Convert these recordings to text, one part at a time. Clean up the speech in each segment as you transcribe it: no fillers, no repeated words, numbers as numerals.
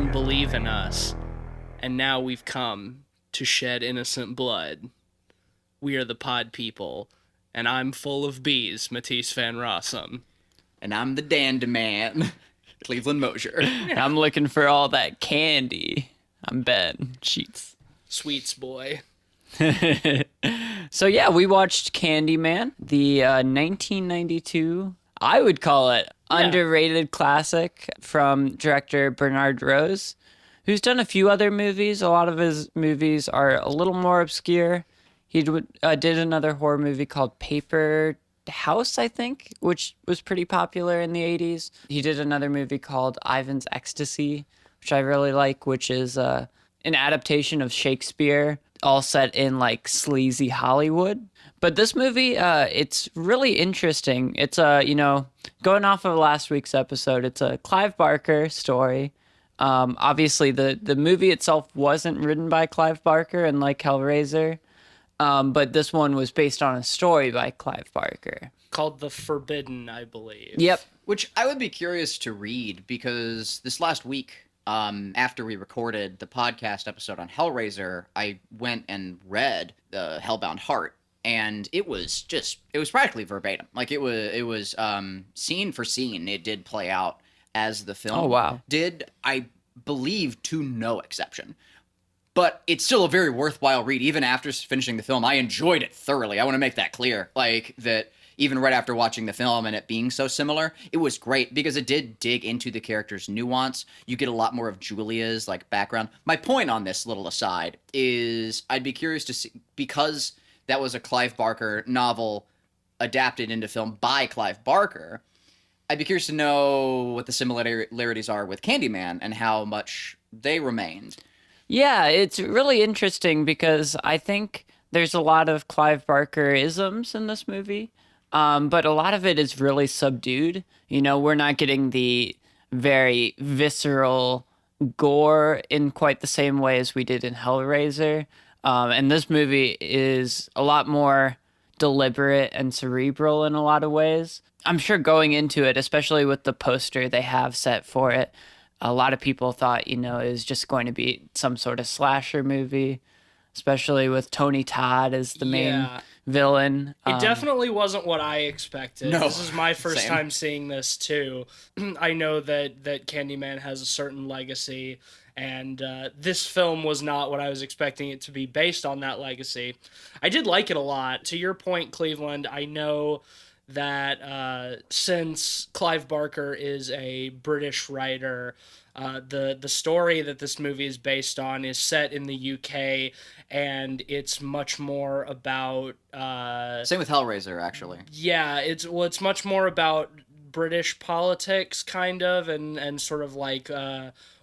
didn't believe in us, and now we've come to shed innocent blood. We are the pod people, and I'm full of bees, Matisse Van Rossum. And I'm the Candyman, Cleveland Mosier. I'm looking for all that candy. I'm Ben Sheets. Sweets boy. So yeah, we watched Candyman, the 1992, I would call it, underrated classic from director Bernard Rose, who's done a few other movies. A lot of his movies are a little more obscure. He did another horror movie called Paper House, I think, which was pretty popular in the 80s. He did another movie called Ivan's Ecstasy, which I really like, which is an adaptation of Shakespeare, all set in like sleazy Hollywood. But this movie, it's really interesting. It's going off of last week's episode, it's a Clive Barker story. Obviously, the movie itself wasn't written by Clive Barker, unlike Hellraiser. But this one was based on a story by Clive Barker. Called The Forbidden, I believe. Yep. Which I would be curious to read, because this last week, after we recorded the podcast episode on Hellraiser, I went and read Hellbound Heart, and it was practically verbatim. Like it was scene for scene. It did play out as the film. Oh, wow. Did, I believe, to no exception. But it's still a very worthwhile read, even after finishing the film. I enjoyed it thoroughly. I want to make that clear. Like, that even right after watching the film and it being so similar, it was great because it did dig into the character's nuance. You get a lot more of Julia's, like, background. My point on this little aside is I'd be curious to see, because that was a Clive Barker novel adapted into film by Clive Barker, I'd be curious to know what the similarities are with Candyman and how much they remained. Yeah, it's really interesting because I think there's a lot of Clive Barker isms in this movie, but a lot of it is really subdued. You know, we're not getting the very visceral gore in quite the same way as we did in Hellraiser. And this movie is a lot more deliberate and cerebral in a lot of ways. I'm sure going into it, especially with the poster they have set for it, a lot of people thought, it was just going to be some sort of slasher movie, especially with Tony Todd as the main villain. It definitely wasn't what I expected. No, this is my first same. time seeing this, too. I know that Candyman has a certain legacy, and this film was not what I was expecting it to be based on that legacy. I did like it a lot. To your point, Cleveland, I know that since Clive Barker is a British writer, the story that this movie is based on is set in the UK, and it's much more about Same with Hellraiser, actually. yeah, it's much more about British politics, kind of, and sort of like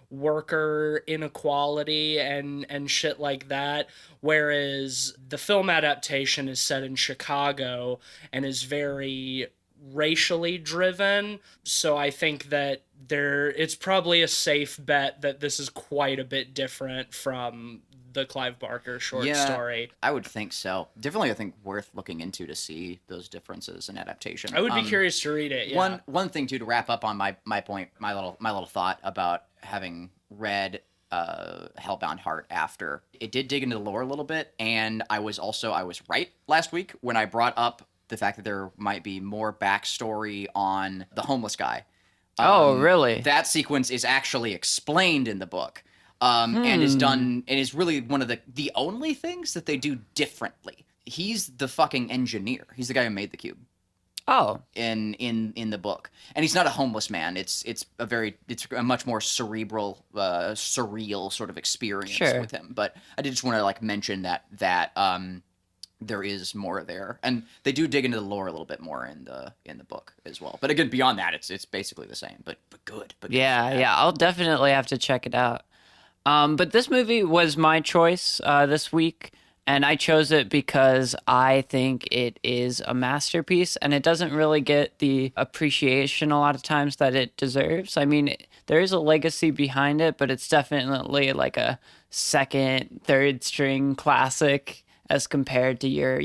worker inequality and shit like that, whereas the film adaptation is set in Chicago and is very racially driven. So I think that it's probably a safe bet that this is quite a bit different from the Clive Barker short story. I would think so. Definitely, I think worth looking into to see those differences in adaptation. I would be curious to read it. Yeah. One thing too, to wrap up on my point, my little thought about having read Hellbound Heart after. It did dig into the lore a little bit, and I was right last week when I brought up the fact that there might be more backstory on the homeless guy. Oh, really? That sequence is actually explained in the book. And is done, and is really one of the only things that they do differently. He's the fucking engineer. He's the guy who made the cube. Oh, In the book, and he's not a homeless man. It's a much more cerebral, surreal sort of experience with him. But I did just want to like mention that there is more there, and they do dig into the lore a little bit more in the book as well. But again, beyond that, it's basically the same. But good. yeah. I'll definitely have to check it out. But this movie was my choice this week, and I chose it because I think it is a masterpiece, and it doesn't really get the appreciation a lot of times that it deserves. I mean, there is a legacy behind it, but it's definitely like a second, third string classic as compared to your,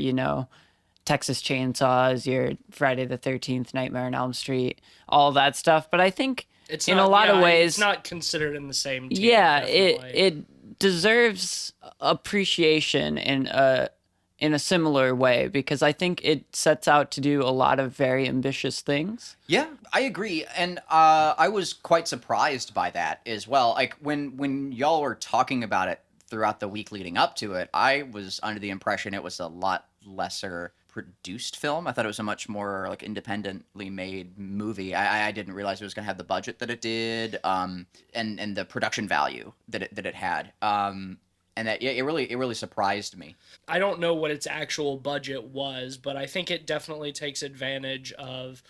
Texas Chainsaws, your Friday the 13th, Nightmare on Elm Street, all that stuff. But I think It's in not, a lot of ways. It's not considered in the same tier. Yeah, definitely. it deserves appreciation in a similar way, because I think it sets out to do a lot of very ambitious things. Yeah, I agree, and I was quite surprised by that as well. Like when y'all were talking about it throughout the week leading up to it, I was under the impression it was a lot lesser produced film. I thought it was a much more like independently made movie. I didn't realize it was going to have the budget that it did, and the production value that it had. And that it really surprised me. I don't know what its actual budget was, but I think it definitely takes advantage of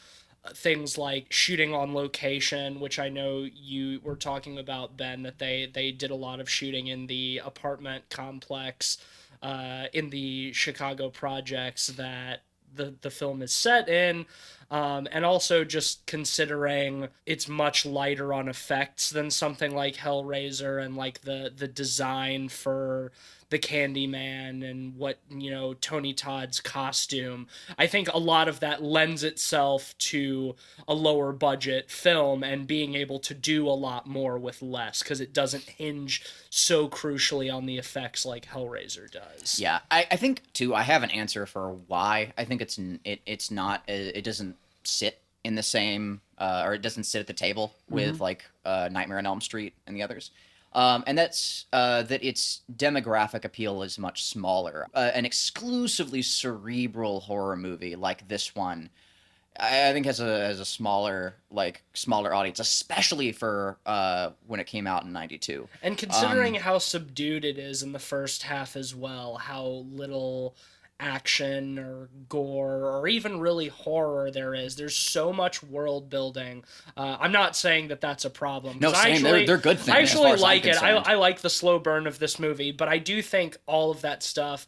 things like shooting on location, which I know you were talking about, Ben, that they did a lot of shooting in the apartment complex in the Chicago projects that the film is set in. And also just considering it's much lighter on effects than something like Hellraiser, and like the design for the Candyman and what, Tony Todd's costume. I think a lot of that lends itself to a lower budget film and being able to do a lot more with less, because it doesn't hinge so crucially on the effects like Hellraiser does. Yeah, I think too. I have an answer for why. I think it's not. It doesn't sit in the same, or it doesn't sit at the table with like Nightmare on Elm Street and the others. And that's that its demographic appeal is much smaller. An exclusively cerebral horror movie like this one, I think has a smaller audience, especially for when it came out in '92. And considering how subdued it is in the first half as well, how little action or gore or even really horror there's so much world building. I'm not saying that that's a problem. No, same. They're good things. I actually like it. I like the slow burn of this movie, but I do think all of that stuff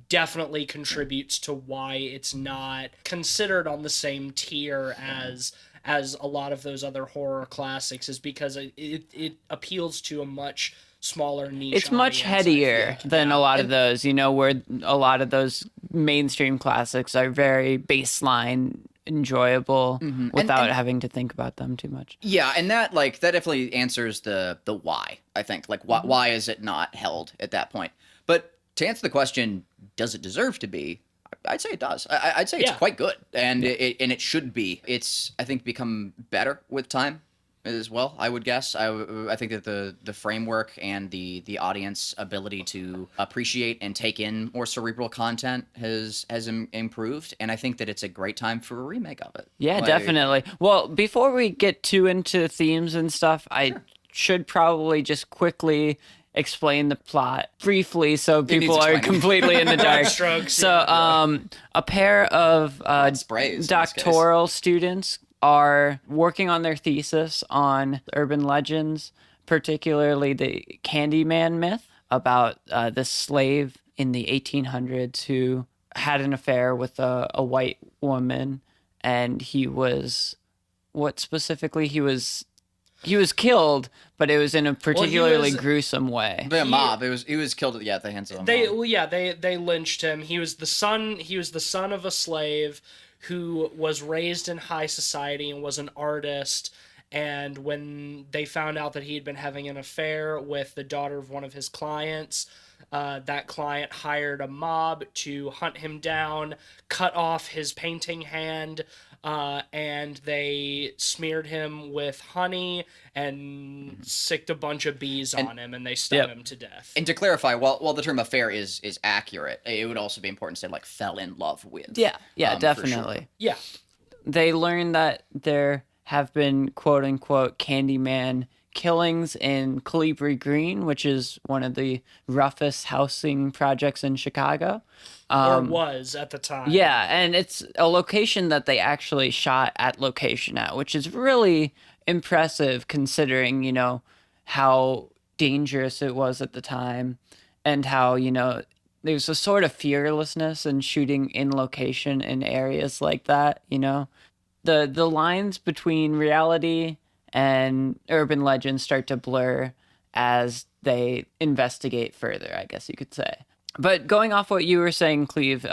definitely contributes to why it's not considered on the same tier as a lot of those other horror classics, is because it appeals to a much smaller niche. It's much headier than a lot of those, where a lot of those mainstream classics are very baseline enjoyable without having to think about them too much. Yeah, and that definitely answers the why, I think. Like why is it not held at that point? But to answer the question, does it deserve to be? I'd say it does. I'd say it's quite good, and it should be. It's, I think, become better with time as well, I would guess. I think that the framework and the audience ability to appreciate and take in more cerebral content has improved, and I think that it's a great time for a remake of it. Yeah, definitely. Well, before we get too into themes and stuff, I should probably just quickly explain the plot briefly so people are completely in the dark. So, a pair of doctoral students are working on their thesis on urban legends, particularly the Candyman myth about this slave in the 1800s who had an affair with a white woman, and he was killed, but it was in a particularly gruesome way. The mob. He was killed at the hands of a mob. They lynched him. He was the son of a slave who was raised in high society and was an artist. And when they found out that he had been having an affair with the daughter of one of his clients, that client hired a mob to hunt him down, cut off his painting hand, and they smeared him with honey and sicked a bunch of bees on him, and they stung him to death. And to clarify, while the term affair is accurate, it would also be important to say fell in love with. Yeah, definitely. Sure. Yeah. They learned that there have been quote unquote Candyman killings in Colibri Green, which is one of the roughest housing projects in Chicago. Or was at the time. Yeah, and it's a location that they actually shot at location at, which is really impressive considering, how dangerous it was at the time, and how, there's a sort of fearlessness in shooting in location in areas like that, The lines between reality and urban legends start to blur as they investigate further, I guess you could say. But going off what you were saying, Cleve,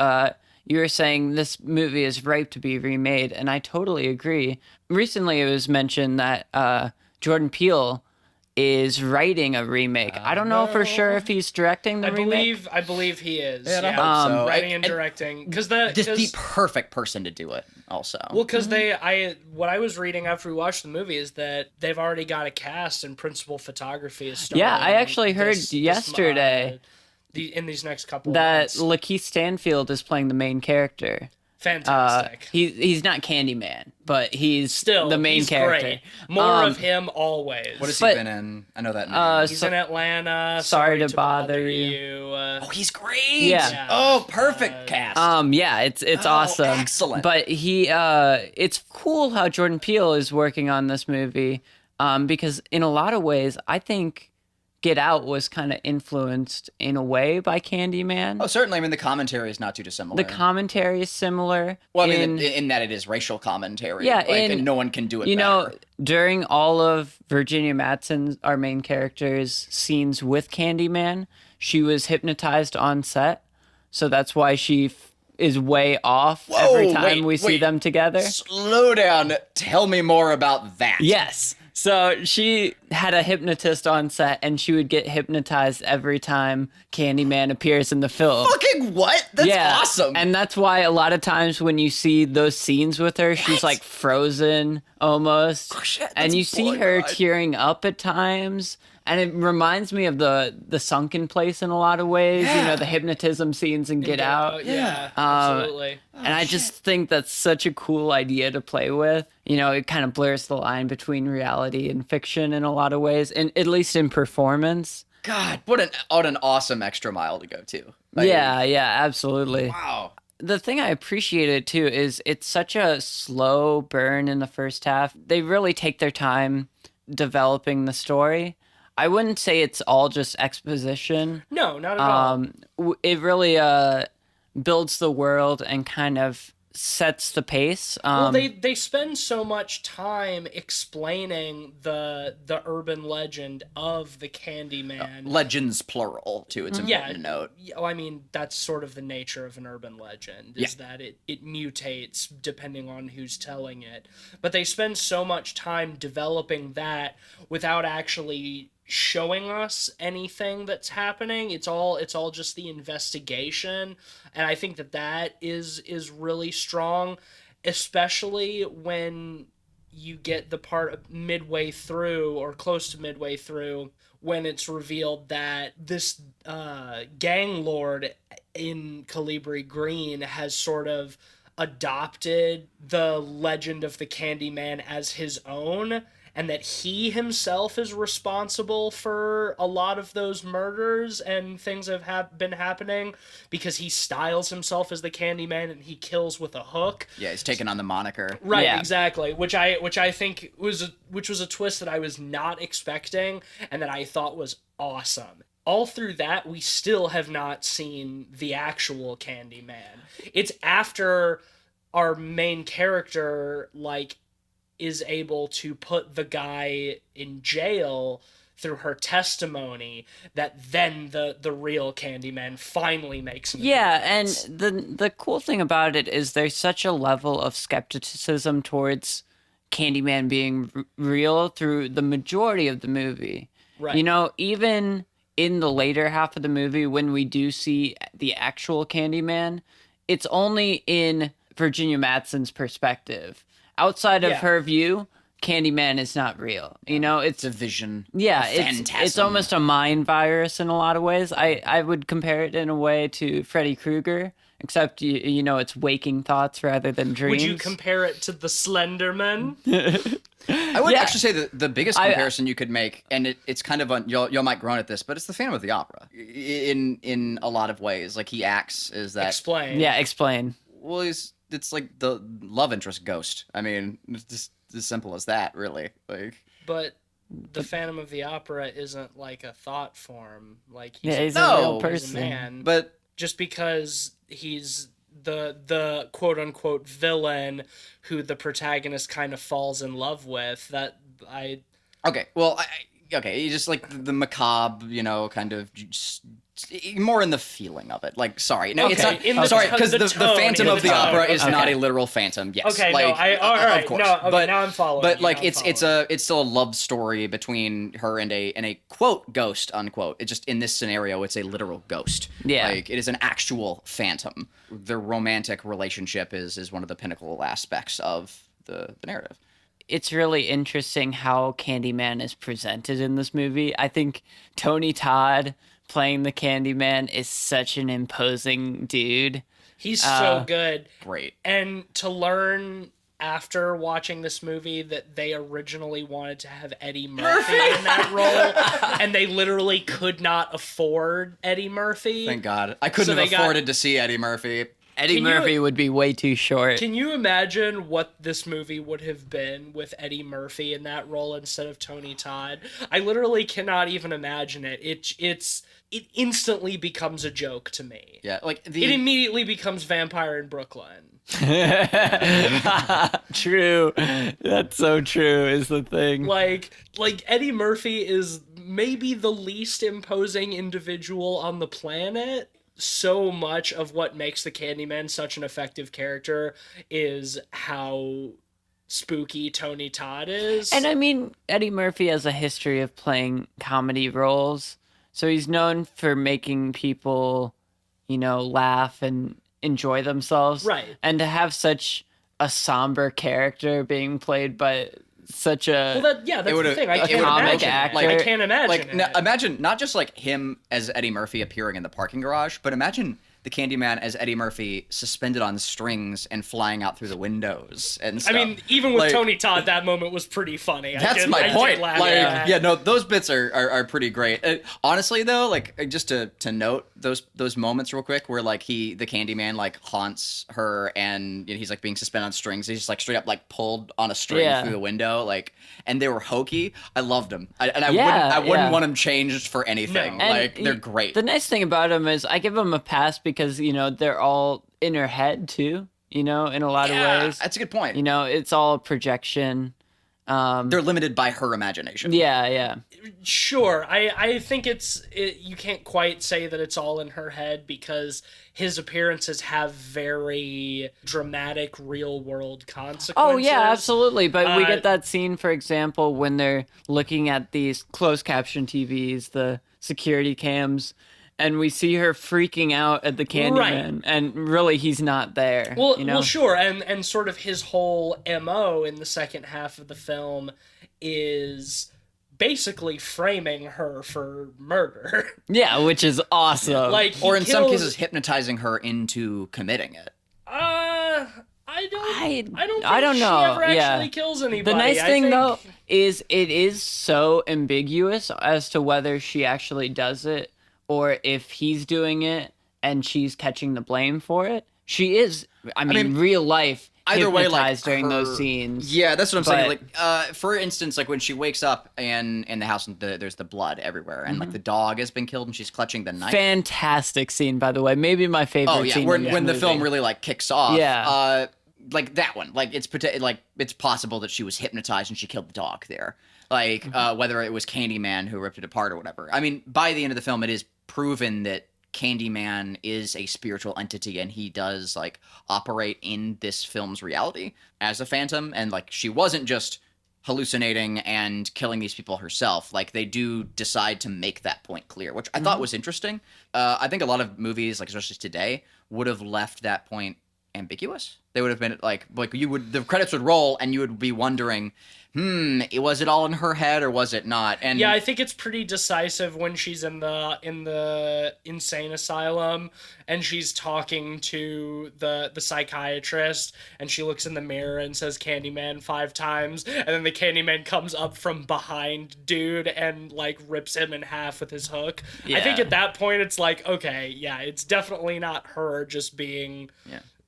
you were saying this movie is ripe to be remade, and I totally agree. Recently it was mentioned that Jordan Peele is writing a remake. I don't know for sure if he's directing the remake. I believe he is. Yeah, I hope so. Writing and directing, because the perfect person to do it. Also, well, because what I was reading after we watched the movie is that they've already got a cast and principal photography is starting. Yeah, I actually heard yesterday in these next couple that months. Lakeith Stanfield is playing the main character. Fantastic. He's not Candyman, but he's still the main character. Great. More of him always. What has he been in? I know that name. He's in Atlanta. Sorry to bother you. Oh, he's great. Yeah. Oh, perfect cast. Yeah, it's awesome. Excellent. But it's cool how Jordan Peele is working on this movie, because in a lot of ways, I think Get Out was kind of influenced in a way by Candyman. Oh, certainly. I mean, the commentary is not too dissimilar. The commentary is similar. Well, I mean, in that it is racial commentary. Yeah, and no one can do it better. know, during all of Virginia Madsen's, our main character's scenes with Candyman, she was hypnotized on set. So that's why she is way off every time we see them together. Slow down. Tell me more about that. Yes. So she had a hypnotist on set, and she would get hypnotized every time Candyman appears in the film. Fucking what? That's awesome. And that's why a lot of times when you see those scenes with her, she's like frozen almost. Oh, shit, and you see her tearing up at times. And it reminds me of the sunken place in a lot of ways. Yeah. You know, the hypnotism scenes in Get Out. Yeah, absolutely. And I just think that's such a cool idea to play with. You know, it kind of blurs the line between reality and fiction in a lot of ways, and at least in performance. God, what an awesome extra mile to go to. Yeah, absolutely. Wow. The thing I appreciated too is it's such a slow burn in the first half. They really take their time developing the story. I wouldn't say it's all just exposition. No, not at all. It really builds the world and kind of sets the pace. Well, they spend so much time explaining the urban legend of the Candyman. Legends plural too. It's important to note. Well, I mean, that's sort of the nature of an urban legend, is that it mutates depending on who's telling it. But they spend so much time developing that without actually showing us anything that's happening. It's all just the investigation, and I think that is really strong, especially when you get the part midway through or close to midway through when it's revealed that this gang lord in Colibri Green has sort of adopted the legend of the Candyman as his own, and that he himself is responsible for a lot of those murders and things that have been happening because he styles himself as the Candyman and he kills with a hook. Yeah, he's taken on the moniker. Right, Yeah. exactly. Which I think was a twist that I was not expecting and that I thought was awesome. All through that, we still have not seen the actual Candyman. It's after our main character, is able to put the guy in jail through her testimony that then the real Candyman finally makes an appearance. And the cool thing about it is there's such a level of skepticism towards Candyman being real through the majority of the movie. Right. You know, even in the later half of the movie when we do see the actual Candyman, it's only in Virginia Madsen's perspective. Outside of her view, Candyman is not real. You know, it's a vision. Yeah, it's almost a mind virus in a lot of ways. I would compare it in a way to Freddy Krueger, except you know it's waking thoughts rather than dreams. Would you compare it to the Slenderman? I would actually say that the biggest comparison you could make, and it's kind of y'all might groan at this, but it's the Phantom of the Opera in a lot of ways. Like he acts as that. Explain. Yeah, explain. Well, it's like the love interest ghost. I mean, it's just as simple as that, really. But the Phantom of the Opera isn't like a thought form. Like he's a real person. He's a man. But just because he's the quote unquote villain who the protagonist kind of falls in love with, okay, well, okay, you just like the macabre, kind of more in the feeling of it. Like, sorry, no, Okay, it's not. in the Sorry, tone- because the the tone, Phantom in of the the tone. Opera is not Okay. a literal phantom. Yes, Okay, like, no, all right, of course. no, okay, but now I'm following. But you, like, now I'm following. it's still a love story between her and a quote ghost unquote. It just in this scenario, it's a literal ghost. Yeah. Like it is an actual phantom. Their romantic relationship is one of the pinnacle aspects of the narrative. It's really interesting how Candyman is presented in this movie. I think Tony Todd playing the Candyman is such an imposing dude. He's so good. Great. And to learn after watching this movie that they originally wanted to have Eddie Murphy in that role, and they literally could not afford Eddie Murphy. Thank God. I couldn't have afforded to see Eddie Murphy. Eddie Murphy would be way too short. Can you imagine what this movie would have been with Eddie Murphy in that role instead of Tony Todd? I literally cannot even imagine it. It instantly becomes a joke to me. Yeah, like It immediately becomes Vampire in Brooklyn. True. That's so true is the thing. Like Eddie Murphy is maybe the least imposing individual on the planet. So much of what makes the Candyman such an effective character is how spooky Tony Todd is. And I mean, Eddie Murphy has a history of playing comedy roles. So he's known for making people, laugh and enjoy themselves. Right. And to have such a somber character being played by such a that's the thing. I can't comic imagine actor. it. I can't imagine it. Imagine not just like him as Eddie Murphy appearing in the parking garage, but imagine the Candyman as Eddie Murphy suspended on strings and flying out through the windows and stuff. I mean, even with Tony Todd, that moment was pretty funny. That's my point. Those bits are pretty great. Honestly, though, like just to note those moments real quick, where like the Candyman like haunts her and he's like being suspended on strings. He's just like straight up like pulled on a string through the window, like, and they were hokey. I loved them, I wouldn't want them changed for anything. No. Like they're great. The nice thing about them is I give them a pass because they're all in her head too. In a lot of ways. That's a good point. It's all projection. They're limited by her imagination. Yeah. Sure. I think you can't quite say that it's all in her head because his appearances have very dramatic real world consequences. Oh yeah, absolutely. But we get that scene, for example, when they're looking at these closed caption TVs, the security cams, and we see her freaking out at the Candyman, right. And really he's not there. Well, sure, and sort of his whole MO in the second half of the film is basically framing her for murder. Yeah, which is awesome. Like, or in some cases, hypnotizing her into committing it. I don't think I don't know. She ever actually kills anybody. The nice thing though is it is so ambiguous as to whether she actually does it or if he's doing it and she's catching the blame for it. She is, I mean real life, either way, like during those scenes. Yeah, that's what I'm saying. Like, for instance, like when she wakes up and in the house, and there's the blood everywhere, and like the dog has been killed, and she's clutching the knife. Fantastic scene, by the way. Maybe my favorite scene. When the film really like kicks off. Yeah. Like that one. Like it's possible that she was hypnotized and she killed the dog there. Like whether it was Candyman who ripped it apart or whatever. I mean, by the end of the film, it is proven that Candyman is a spiritual entity and he does like operate in this film's reality as a phantom, and like she wasn't just hallucinating and killing these people herself. Like they do decide to make that point clear, which I thought was interesting. I think a lot of movies, like especially today, would have left that point ambiguous. They would have been like the credits would roll and you would be wondering, was it all in her head or was it not? And yeah, I think it's pretty decisive when she's in the insane asylum and she's talking to the psychiatrist and she looks in the mirror and says Candyman 5 times, and then the Candyman comes up from behind dude and like rips him in half with his hook. Yeah. I think at that point it's like, okay, yeah, it's definitely not her just being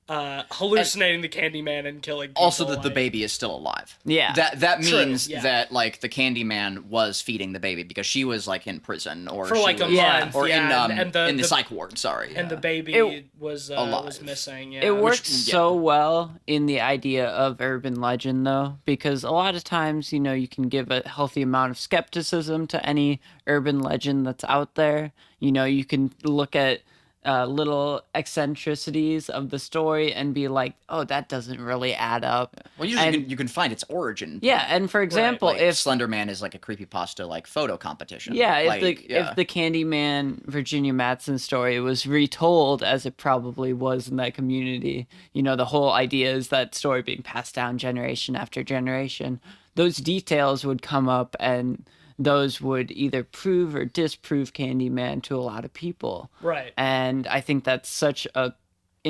hallucinating the Candyman and killing people. Also, that the baby is still alive. Yeah. That True, means yeah. that like the Candyman was feeding the baby because she was like in prison or For she like a was, month, or yeah, in the psych ward. Sorry, and the baby was alive. missing. Yeah, It works so well in the idea of urban legend, though, because a lot of times, you know, you can give a healthy amount of skepticism to any urban legend that's out there. You know, you can look at little eccentricities of the story and be like, oh, that doesn't really add up. Well, usually you can find its origin. Yeah, and for example, like if Slender Man is like a creepypasta like photo competition. yeah, like, if the Candyman Virginia Madsen story was retold as it probably was in that community, you know, the whole idea is that story being passed down generation after generation. Those details would come up and those would either prove or disprove Candyman to a lot of people. right. And I think that's such an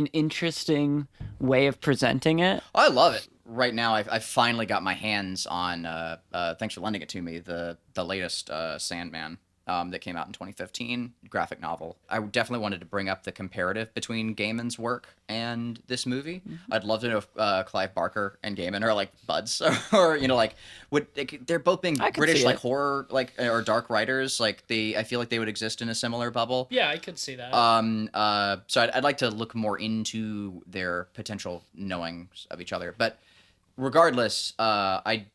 interesting way of presenting it. I love it. Right now, I've finally got my hands on. Thanks for lending it to me. The latest Sandman that came out in 2015, graphic novel. I definitely wanted to bring up the comparative between Gaiman's work and this movie. Mm-hmm. I'd love to know if Clive Barker and Gaiman are like buds, or you know, like they're both being British like horror like or dark writers. Like I feel like they would exist in a similar bubble. Yeah, I could see that. So I'd like to look more into their potential knowings of each other, but. Regardless, I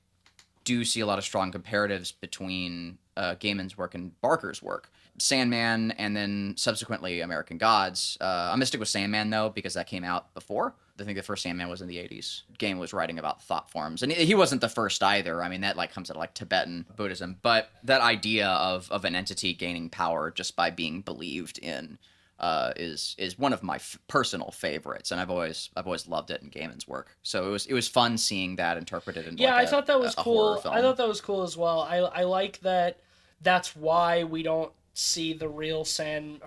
do see a lot of strong comparatives between Gaiman's work and Barker's work. Sandman and then subsequently American Gods. I'm going to stick with Sandman, though, because that came out before. I think the first Sandman was in the 80s. Gaiman was writing about thought forms. And he wasn't the first either. I mean, that like comes out of like Tibetan Buddhism. But that idea of an entity gaining power just by being believed in is one of my personal favorites, and I've always loved it in Gaiman's work. So it was fun seeing that interpreted in I thought that was cool. Film. I thought that was cool as well. I like that. That's why we don't see the real damn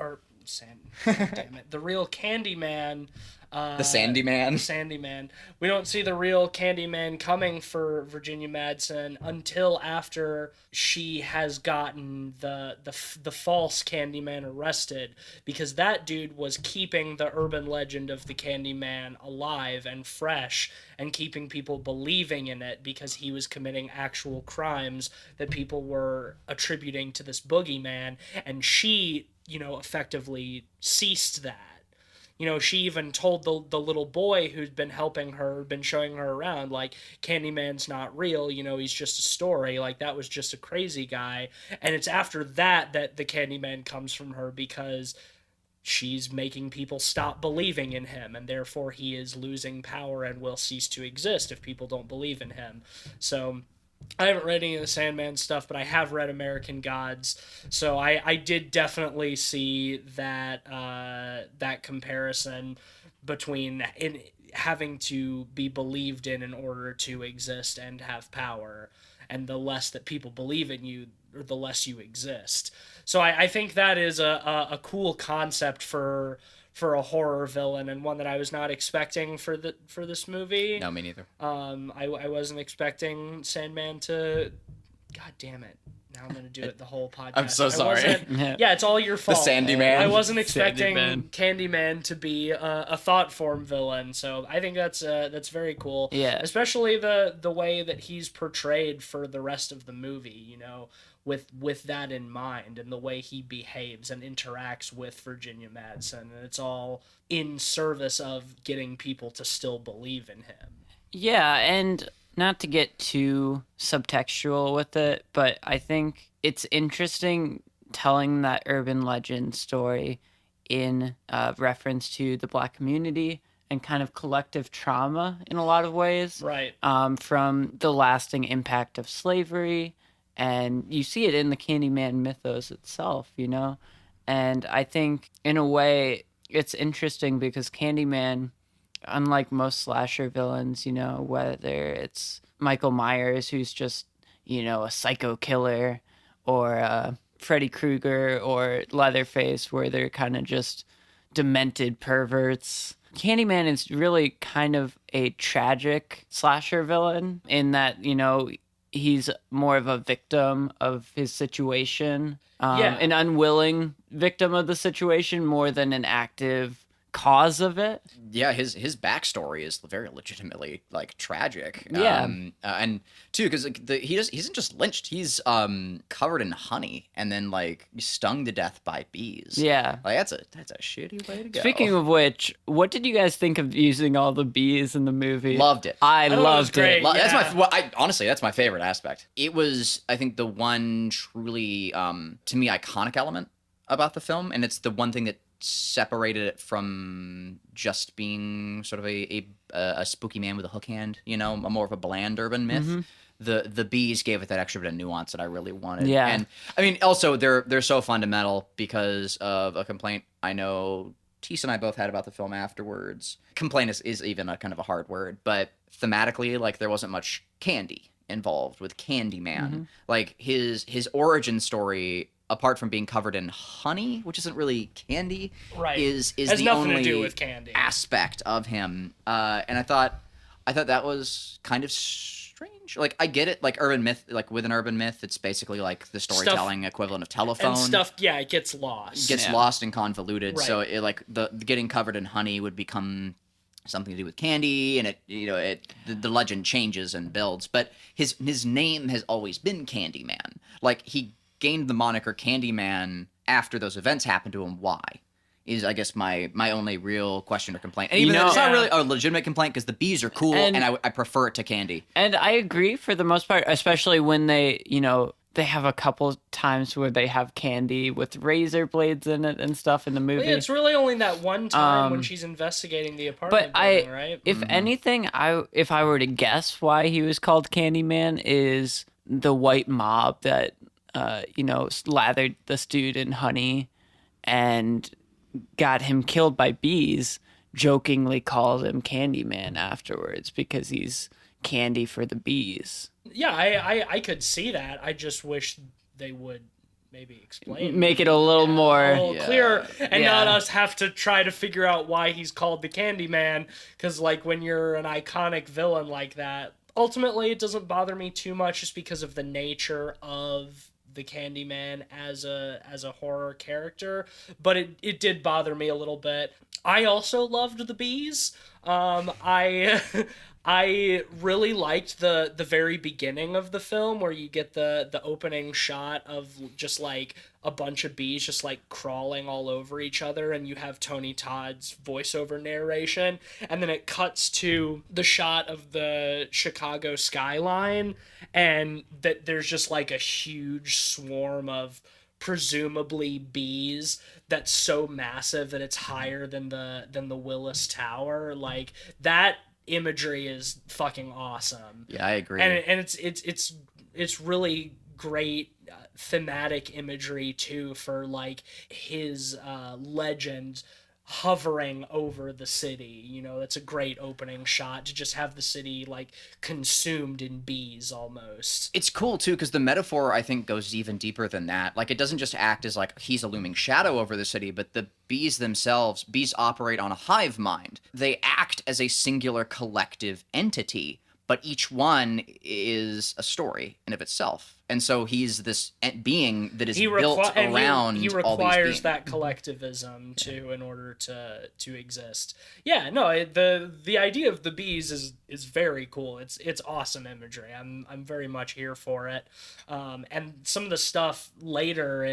it, the real Candyman. The Sandyman. Sandyman. We don't see the real Candyman coming for Virginia Madsen until after she has gotten the false Candyman arrested, because that dude was keeping the urban legend of the Candyman alive and fresh and keeping people believing in it because he was committing actual crimes that people were attributing to this boogeyman, and she, you know, effectively ceased that. You know, she even told the little boy who'd been helping her, been showing her around, like, Candyman's not real, you know, he's just a story. Like, that was just a crazy guy. And it's after that the Candyman comes from her, because she's making people stop believing in him, and therefore he is losing power and will cease to exist if people don't believe in him. So I haven't read any of the Sandman stuff, but I have read American Gods, so I did definitely see that that comparison between having to be believed in order to exist and have power, and the less that people believe in you, or the less you exist. So I think that is a cool concept for a horror villain, and one that I was not expecting for this movie. No, me neither. I wasn't expecting Sandman to. God damn it! Now I'm gonna do it the whole podcast. I'm so sorry. Yeah, it's all your fault. The Sandyman. I wasn't expecting Sandyman. Candyman to be a thought form villain, so I think that's very cool. Yeah. Especially the way that he's portrayed for the rest of the movie. You know, with that in mind, and the way he behaves and interacts with Virginia Madsen, and it's all in service of getting people to still believe in him. Yeah, and not to get too subtextual with it, but I think it's interesting telling that urban legend story in reference to the Black community and kind of collective trauma in a lot of ways. Right. From the lasting impact of slavery. And you see it in the Candyman mythos itself, you know? And I think, in a way, it's interesting because Candyman, unlike most slasher villains, you know, whether it's Michael Myers, who's just, you know, a psycho killer, or Freddy Krueger or Leatherface, where they're kind of just demented perverts. Candyman is really kind of a tragic slasher villain in that, you know, he's more of a victim of his situation, an unwilling victim of the situation more than an active cause of it. Yeah, his backstory is very legitimately like tragic. Yeah. And too, because like, he isn't just lynched; he's covered in honey and then like stung to death by bees. Yeah. like that's a shitty way to go. Speaking of which, what did you guys think of using all the bees in the movie? Loved it. I thought it was loved great. it. Yeah. Honestly, that's my favorite aspect. It was, I think, the one truly to me iconic element about the film, and it's the one thing that separated it from just being sort of a spooky man with a hook hand, a more of a bland urban myth. Mm-hmm. The bees gave it that extra bit of nuance that I really wanted. Yeah. And I mean, also they're so fundamental because of a complaint I know Tease and I both had about the film afterwards. Complaint is even a kind of a hard word, but thematically, like, there wasn't much candy involved with Candyman. Mm-hmm. Like his origin story, apart from being covered in honey, which isn't really candy, Right. is Has the nothing to only do with candy. aspect of him. And I thought that was kind of strange. Like, I get it, like urban myth, like with an urban myth, it's basically like the storytelling equivalent of telephone. And stuff, yeah, it gets lost. Gets Yeah. lost and convoluted. Right. So it, like the getting covered in honey would become something to do with candy, and the legend changes and builds. But his name has always been Candyman. Like, he gained the moniker Candyman after those events happened to him. Why? Is, I guess, my only real question or complaint. And even though it's not really a legitimate complaint, because the bees are cool, and I prefer it to candy. And I agree for the most part, especially when they have a couple times where they have candy with razor blades in it and stuff in the movie. Yeah, it's really only that one time when she's investigating the apartment building, right? If anything, if I were to guess why he was called Candyman, is the white mob that slathered this dude in honey and got him killed by bees, jokingly called him Candyman afterwards because he's candy for the bees. Yeah, I could see that. I just wish they would maybe explain. Make it a little more A little clearer, and Yeah. not us have to try to figure out why he's called the Candyman, because, like, when you're an iconic villain like that, ultimately it doesn't bother me too much just because of the nature of the Candyman as a horror character, but it did bother me a little bit. I also loved the bees. I really liked the very beginning of the film where you get the opening shot of just like a bunch of bees just like crawling all over each other, and you have Tony Todd's voiceover narration, and then it cuts to the shot of the Chicago skyline, and that there's just like a huge swarm of presumably bees that's so massive that it's higher than the Willis Tower. Like, that imagery is fucking awesome. Yeah, I agree. And it's really great thematic imagery too, for like his legend hovering over the city. That's a great opening shot, to just have the city like consumed in bees almost. It's cool too, because the metaphor, I think, goes even deeper than that. Like, it doesn't just act as like he's a looming shadow over the city, but the bees themselves, bees operate on a hive mind. They act as a singular collective entity, but each one is a story in of itself. And so he's this being that is built around he all these requires beings. that collectivism too, in order to exist. Yeah, no, the idea of the bees is very cool. It's awesome imagery. I'm very much here for it. And some of the stuff later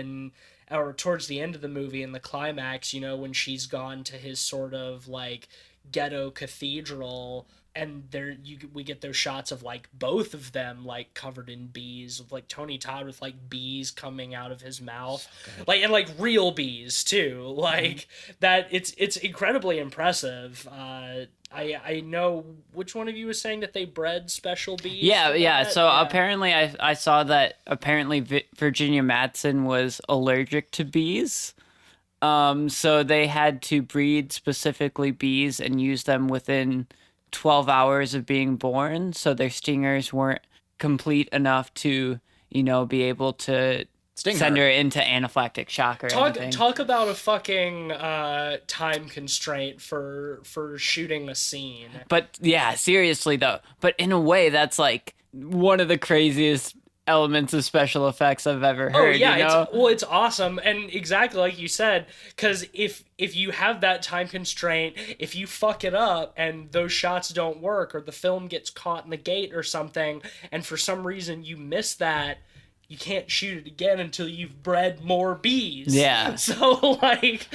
or towards the end of the movie, in the climax, when she's gone to his sort of like ghetto cathedral, and we get those shots of like both of them like covered in bees, with like Tony Todd with like bees coming out of his mouth, like, and like real bees too, like that. It's incredibly impressive. I know which one of you was saying that they bred special bees. Yeah. So apparently I saw that apparently Virginia Madsen was allergic to bees. So they had to breed specifically bees and use them within 12 hours of being born, so their stingers weren't complete enough to, be able to send her into anaphylactic shock or anything. Talk about a fucking time constraint for shooting a scene. But yeah, seriously though. But in a way, that's like one of the craziest elements of special effects I've ever heard. Yeah, you know? it's awesome, and exactly like you said, because if you have that time constraint, if you fuck it up and those shots don't work, or the film gets caught in the gate or something, and for some reason you miss that, you can't shoot it again until you've bred more bees. Yeah. So like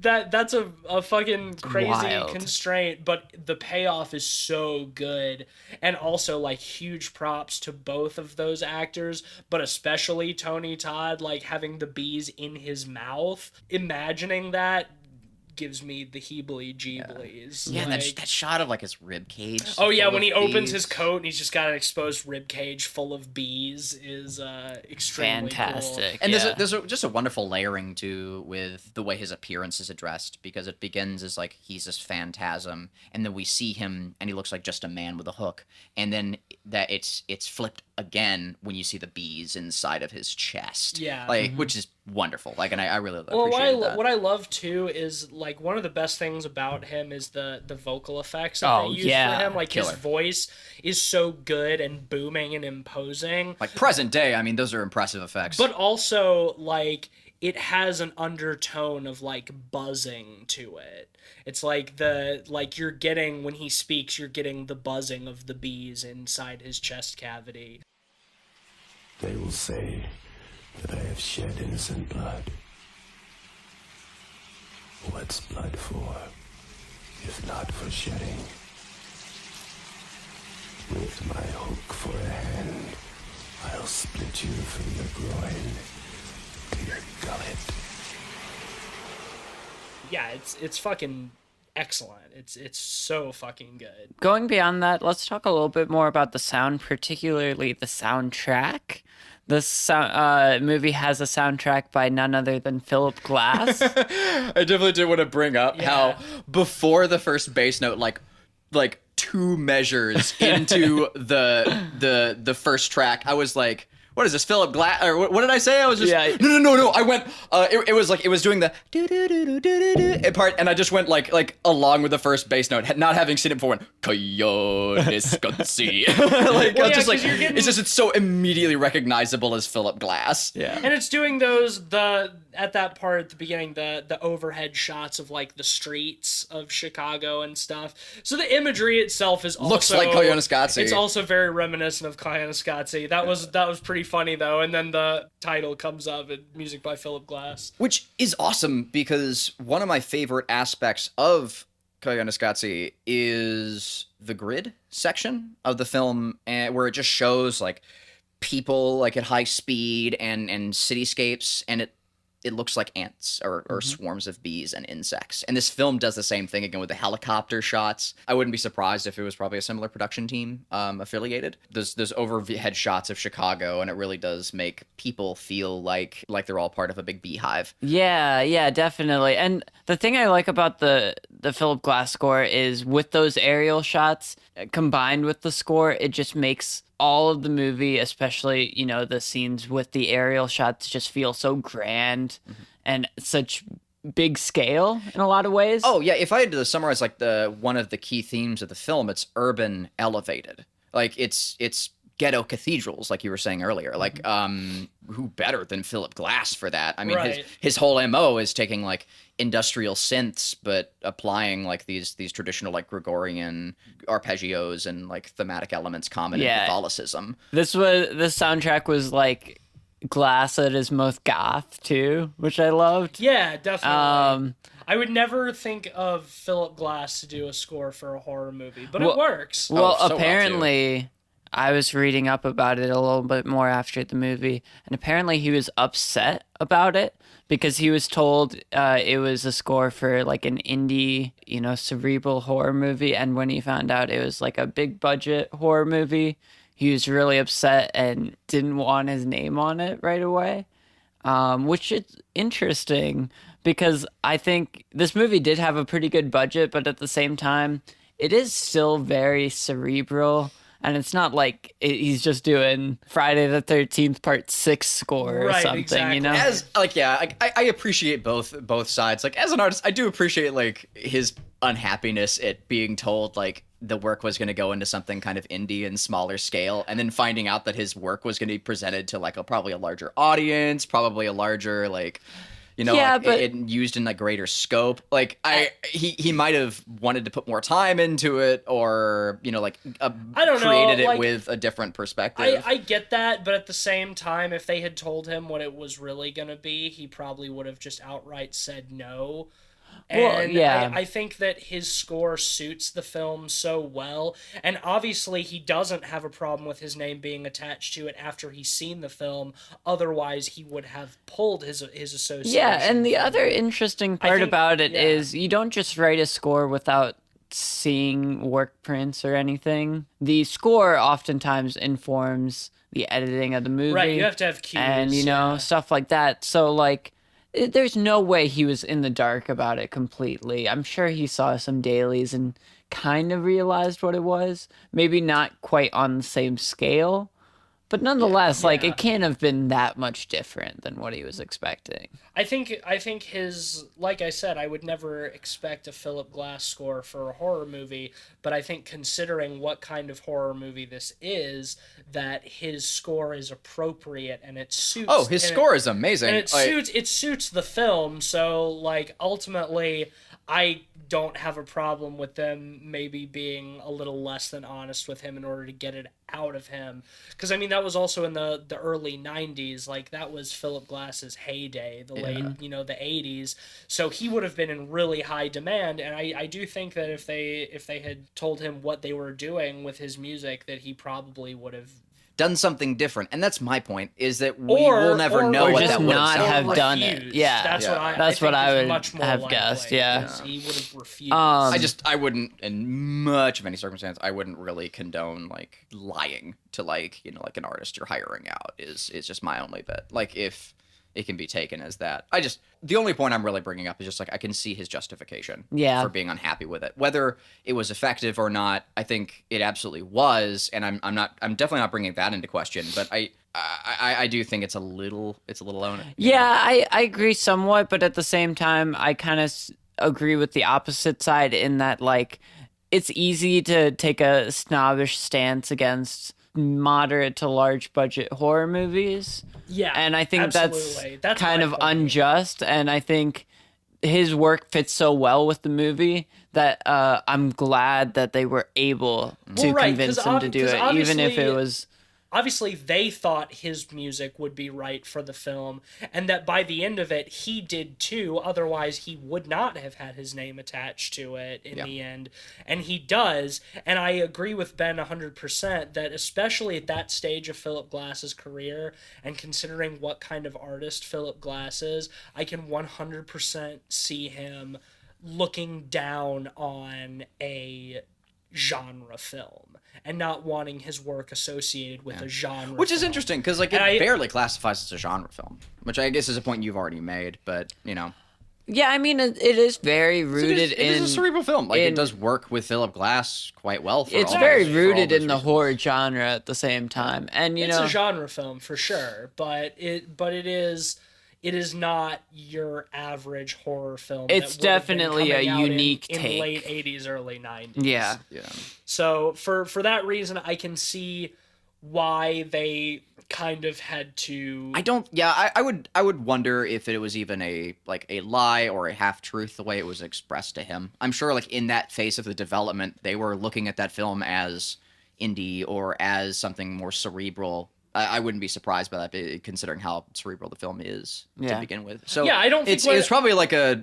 that's a fucking crazy wild. constraint, but the payoff is so good. And also like huge props to both of those actors, but especially Tony Todd, like having the bees in his mouth. Imagining that gives me the heebly-jeeblies. Yeah, like, that shot of like his rib cage. oh yeah, full when of he opens bees. his coat and he's just got an exposed rib cage full of bees is extremely Fantastic. cool. And yeah. there's just a wonderful layering to with the way his appearance is addressed, because it begins as like he's this phantasm, and then we see him and he looks like just a man with a hook, and then that it's flipped again when you see the bees inside of his chest. Yeah. like which is wonderful. Like, and I really Well, appreciate that. what I love too is like one of the best things about him is the vocal effects that Oh, they use yeah. for him. Like Killer. his voice is so good and booming and imposing, Like present day, I mean, those are impressive effects. but also like it has an undertone of like buzzing to it. It's like you're getting, when he speaks, you're getting the buzzing of the bees inside his chest cavity. They will say that I have shed innocent blood. What's blood for, if not for shedding? With my hook for a hand, I'll split you from your groin to your gullet. Yeah, it's fucking excellent. It's so fucking good. Going beyond that, let's talk a little bit more about the sound, particularly the soundtrack. This movie has a soundtrack by none other than Philip Glass. I definitely did want to bring up how before the first bass note, like 2 measures into the first track, I was like, what is this, Philip Glass? Or what did I say? I was just no. I went. It was like it was doing the do part, and I just went like along with the first bass note, not having seen it before. Went coyote scutzy. It's so immediately recognizable as Philip Glass. Yeah. And it's doing those at that part at the beginning, the overhead shots of like the streets of Chicago and stuff. So the imagery itself is also Looks like Koyaanisqatsi. It's also very reminiscent of Koyaanisqatsi. That was pretty funny though. And then the title comes up and music by Philip Glass. Which is awesome, because one of my favorite aspects of Koyaanisqatsi is the grid section of the film, where it just shows like people like at high speed and cityscapes, and it looks like ants or swarms of bees and insects. And this film does the same thing again with the helicopter shots. I wouldn't be surprised if it was probably a similar production team affiliated. There's overhead shots of Chicago, and it really does make people feel like they're all part of a big beehive. Yeah, definitely. And the thing I like about the Philip Glass score is with those aerial shots combined with the score, it just makes all of the movie, especially, the scenes with the aerial shots, just feel so grand and such big scale in a lot of ways. Oh, yeah, if I had to summarize like one of the key themes of the film, it's urban elevated. Like it's ghetto cathedrals, like you were saying earlier. Like who better than Philip Glass for that? I mean, Right. his whole MO is taking like industrial synths but applying like these traditional like Gregorian arpeggios and like thematic elements common in Catholicism. The soundtrack was like Glass at his most goth too, which I loved. Yeah, definitely. I would never think of Philip Glass to do a score for a horror movie, but it works. Well, so well, apparently, I was reading up about it a little bit more after the movie, and apparently he was upset about it because he was told it was a score for like an indie, cerebral horror movie, and when he found out it was like a big budget horror movie, he was really upset and didn't want his name on it right away, which is interesting because I think this movie did have a pretty good budget, but at the same time, it is still very cerebral. And it's not like he's just doing Friday the 13th Part 6 score or something, exactly. As like, I appreciate both sides. Like as an artist, I do appreciate like his unhappiness at being told like the work was going to go into something kind of indie and smaller scale, and then finding out that his work was going to be presented to like probably a larger audience, probably a larger like, Yeah, like, but- it used in a greater scope. Like he might have wanted to put more time into it, or like I don't know, created it like, with a different perspective. I get that, but at the same time, if they had told him what it was really gonna be, he probably would have just outright said no. Well, And yeah. I think that his score suits the film so well, and obviously he doesn't have a problem with his name being attached to it after he's seen the film. Otherwise, he would have pulled his association. Yeah, and the from other it. interesting part think- about it yeah. is you don't just write a score without seeing work prints or anything. The score oftentimes informs the editing of the movie. Right, you have to have cues, and yeah. stuff like that. So like there's no way he was in the dark about it completely. I'm sure he saw some dailies and kind of realized what it was. Maybe not quite on the same scale, but nonetheless, like Yeah. it can't have been that much different than what he was expecting. I think his, like I said, I would never expect a Philip Glass score for a horror movie, but I think considering what kind of horror movie this is, that his score is appropriate and it suits. Oh, his and score is amazing. and it Like, suits the film. So like ultimately, I don't have a problem with them maybe being a little less than honest with him in order to get it out of him. Because I mean that was also in the early '90s. Like that was Philip Glass's heyday, the late the '80s. So he would have been in really high demand. And I do think that if they had told him what they were doing with his music, that he probably would have. done something different, and that's my point. Is that we Or- will never or- know or what just that would not have have sounded done like. it. refused. Yeah. That's Yeah. what I. That's I what think I is would much more have likely, guessed, yeah. is he would have refused. I wouldn't, in much of any circumstance, I wouldn't really condone like lying to like like an artist you're hiring out. Is just my only bit. Like if it can be taken as that. The only point I'm really bringing up is just like I can see his justification Yeah. for being unhappy with it. Whether it was effective or not, I think it absolutely was, and I'm definitely not bringing that into question. But I do think it's a little own. Yeah, I agree somewhat, but at the same time, I kind of agree with the opposite side in that, like, it's easy to take a snobbish stance against moderate to large budget horror movies. Yeah, And I think absolutely. that's my kind of point. unjust, and I think his work fits so well with the movie that I'm glad that they were able to Well, right, convince 'cause him to do 'cause it, even if it obviously- was... Obviously, they thought his music would be right for the film, and that by the end of it, he did too. Otherwise, he would not have had his name attached to it in the end. And he does. And I agree with Ben 100% that, especially at that stage of Philip Glass's career, and considering what kind of artist Philip Glass is, I can 100% see him looking down on a genre film and not wanting his work associated with a genre Which is film. interesting because like it And I- barely classifies as a genre film, which I guess is a point you've already made. But Yeah, I mean, it is very rooted it is a cerebral film. Like in- it does work with Philip Glass quite well. For It's all very those- for all rooted those in the reasons. horror genre at the same time, and It's a genre film for sure, but it is not your average horror film. that It's would have been definitely a coming out unique in take. late '80s, early '90s. Yeah. Yeah. So for that reason, I can see why they kind of had to. I don't. Yeah, I would wonder if it was even a lie or a half truth the way it was expressed to him. I'm sure like in that phase of the development, they were looking at that film as indie or as something more cerebral. I wouldn't be surprised by that, considering how cerebral the film is to Yeah. begin with. So Yeah, I don't think it's probably like a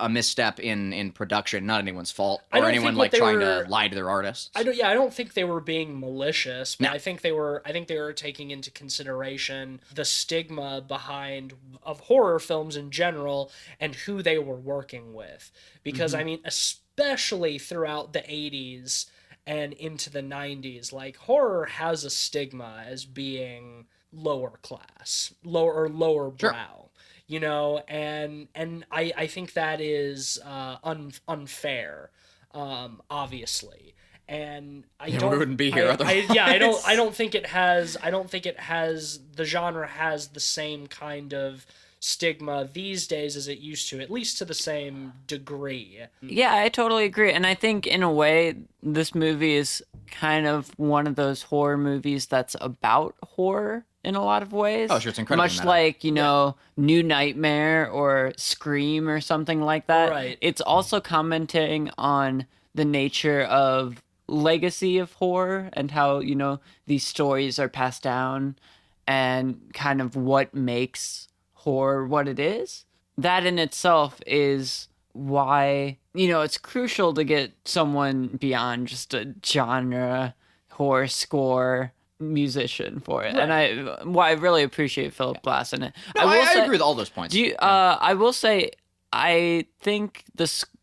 misstep in production, not anyone's fault, I or don't anyone think what like they trying were- to lie to their artists. I don't think they were being malicious, but No. I think they were taking into consideration the stigma behind of horror films in general and who they were working with. Because I mean, especially throughout the 80s and into the 90s, like horror has a stigma as being lower class, lower brow. And I think that is unfair, obviously. And I Yeah, we don't wouldn't be here otherwise. I don't think it has the genre has the same kind of stigma these days as it used to, at least to the same degree. Yeah, I totally agree. And I think in a way, this movie is kind of one of those horror movies that's about horror in a lot of ways. Oh, sure, it's incredibly much meta. like, New Nightmare or Scream or something like that. Right. It's also commenting on the nature of legacy of horror and how, these stories are passed down and kind of what makes horror what it is. That in itself is why, it's crucial to get someone beyond just a genre horror score musician for it. Right. And I really appreciate Philip Glass in it. No, I agree with all those points. I will say, I think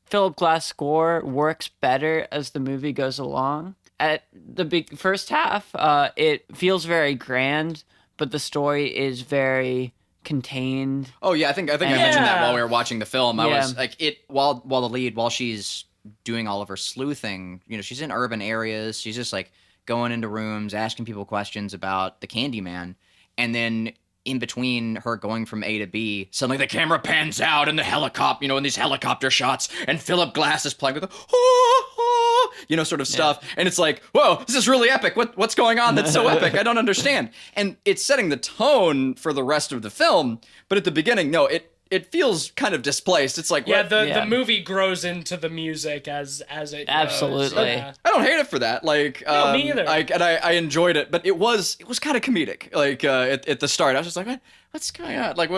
Philip Glass score works better as the movie goes along. At the first half, it feels very grand, but the story is very contained. Oh yeah, I think I mentioned that while we were watching the film. I was like, while she's doing all of her sleuthing, she's in urban areas. She's just like going into rooms, asking people questions about the Candyman, and then in between her going from A to B, suddenly the camera pans out and the helicopter, in these helicopter shots, and Philip Glass is playing with the sort of stuff, and it's like, whoa, this is really epic. What's going on? That's so epic. I don't understand. And it's setting the tone for the rest of the film, but at the beginning, no, it feels kind of displaced. It's like, the movie grows into the music as it Absolutely. goes. Yeah. I don't hate it for that. Like, No, me either. I enjoyed it, but it was kind of comedic. Like at the start, I was just like, what's going on? Like,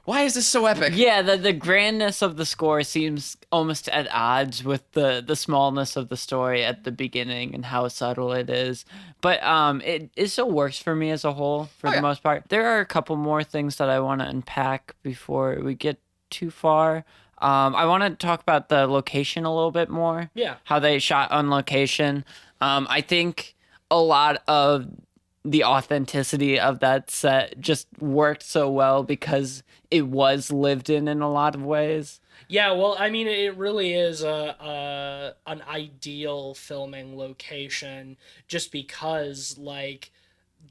why is this so epic? Yeah, the grandness of the score seems almost at odds with the smallness of the story at the beginning and how subtle it is. But it still works for me as a whole for the most part. There are a couple more things that I want to unpack before we get too far. I want to talk about the location a little bit more. Yeah. How they shot on location. I think a lot of the authenticity of that set just worked so well because it was lived in a lot of ways. Yeah, well, I mean, it really is an ideal filming location just because, like,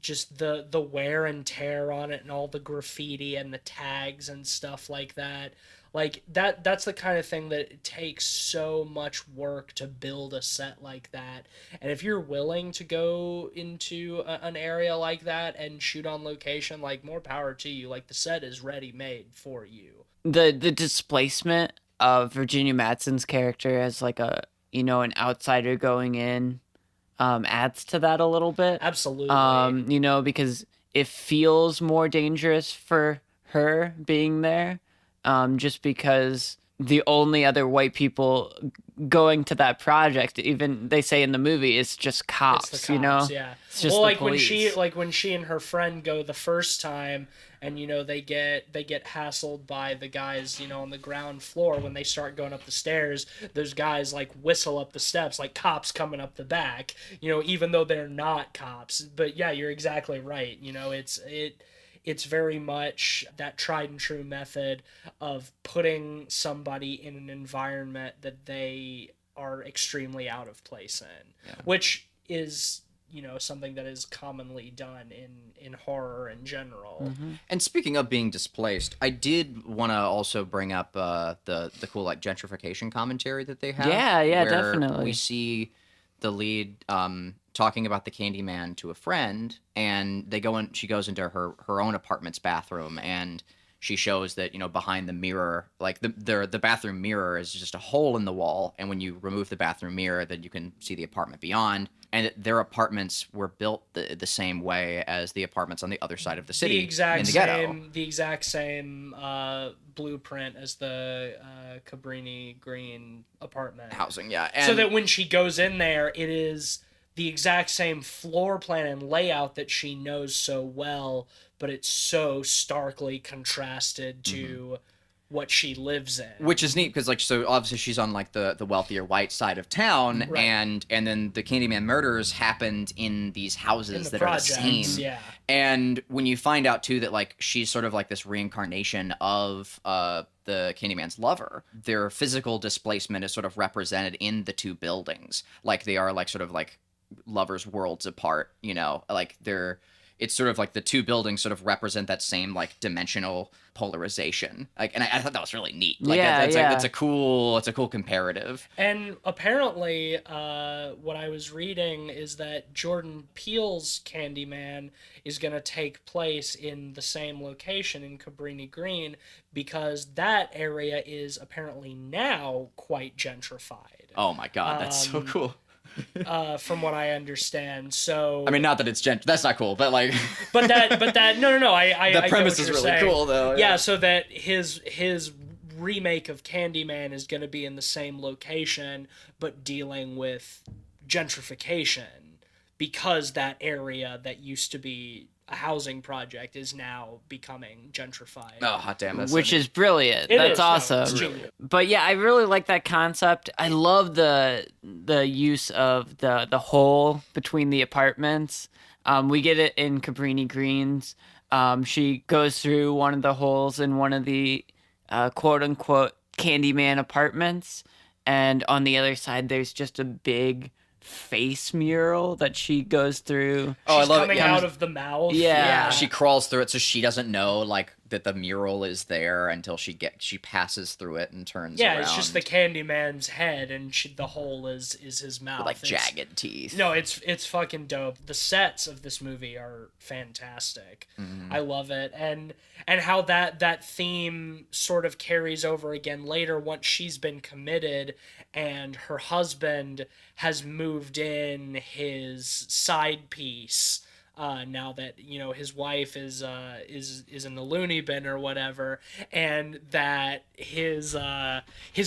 just the wear and tear on it and all the graffiti and the tags and stuff like that. Like, that's the kind of thing that it takes so much work to build a set like that. And if you're willing to go into an area like that and shoot on location, like, more power to you. Like, the set is ready-made for you. The displacement of Virginia Madsen's character as, like, an outsider going in adds to that a little bit. Absolutely. Because it feels more dangerous for her being there. Just because the only other white people going to that project, even they say in the movie, it's just cops. It's the cops, yeah. It's just well, the like police. when she and her friend go the first time, and they get hassled by the guys on the ground floor when they start going up the stairs. Those guys like whistle up the steps like cops coming up the back. Even though they're not cops. But yeah, you're exactly right. It's very much that tried and true method of putting somebody in an environment that they are extremely out of place in, which is, something that is commonly done in horror in general. Mm-hmm. And speaking of being displaced, I did want to also bring up the cool like gentrification commentary that they have. Yeah, where definitely. We see the lead talking about the Candyman to a friend, and she goes into her own apartment's bathroom, and she shows that behind the mirror, like the bathroom mirror is just a hole in the wall, and when you remove the bathroom mirror, then you can see the apartment beyond. And their apartments were built the same way as the apartments on the other side of the city, in the ghetto. The exact same blueprint as the Cabrini Green apartment Housing, yeah. And so that when she goes in there, it is the exact same floor plan and layout that she knows so well, but it's so starkly contrasted to what she lives in. Which is neat because, like, so obviously she's on like the wealthier white side of town, Right. and then the Candyman murders happened in these houses that projects, are the same. yeah. And when you find out too that like she's sort of like this reincarnation of the Candyman's lover, their physical displacement is sort of represented in the two buildings, like they are like sort of like lovers' worlds apart. Like they're. it's sort of like the two buildings sort of represent that same like dimensional polarization. Like, and I thought that was really neat. Like, it's a cool comparative. And apparently, what I was reading is that Jordan Peele's Candyman is going to take place in the same location in Cabrini Green, because that area is apparently now quite gentrified. Oh my God, that's so cool. From what I understand. So I mean, not that it's that's not cool, but like but that no I the I premise get what is you're really saying. cool though. Yeah, so that his remake of Candyman is going to be in the same location but dealing with gentrification, because that area that used to be a housing project is now becoming gentrified. Oh, hot damn! Which is brilliant. It That's is. No, awesome. it's genius. But yeah, I really like that concept. I love the use of the hole between the apartments. We get it in Cabrini Greens. She goes through one of the holes in one of the quote unquote Candyman apartments, and on the other side there's just a big face mural that she goes through. Oh, She's I love coming it. Yeah. out of the mouth. Yeah. She crawls through it, so she doesn't know like that the mural is there until she passes through it and turns Yeah, around. it's just the Candyman's head, and the hole is his mouth. with, like It's- jagged teeth. No, it's fucking dope. The sets of this movie are fantastic. I love it, and how that theme sort of carries over again later once she's been committed, and her husband has moved in his side piece. Now that his wife is in the loony bin or whatever, and that his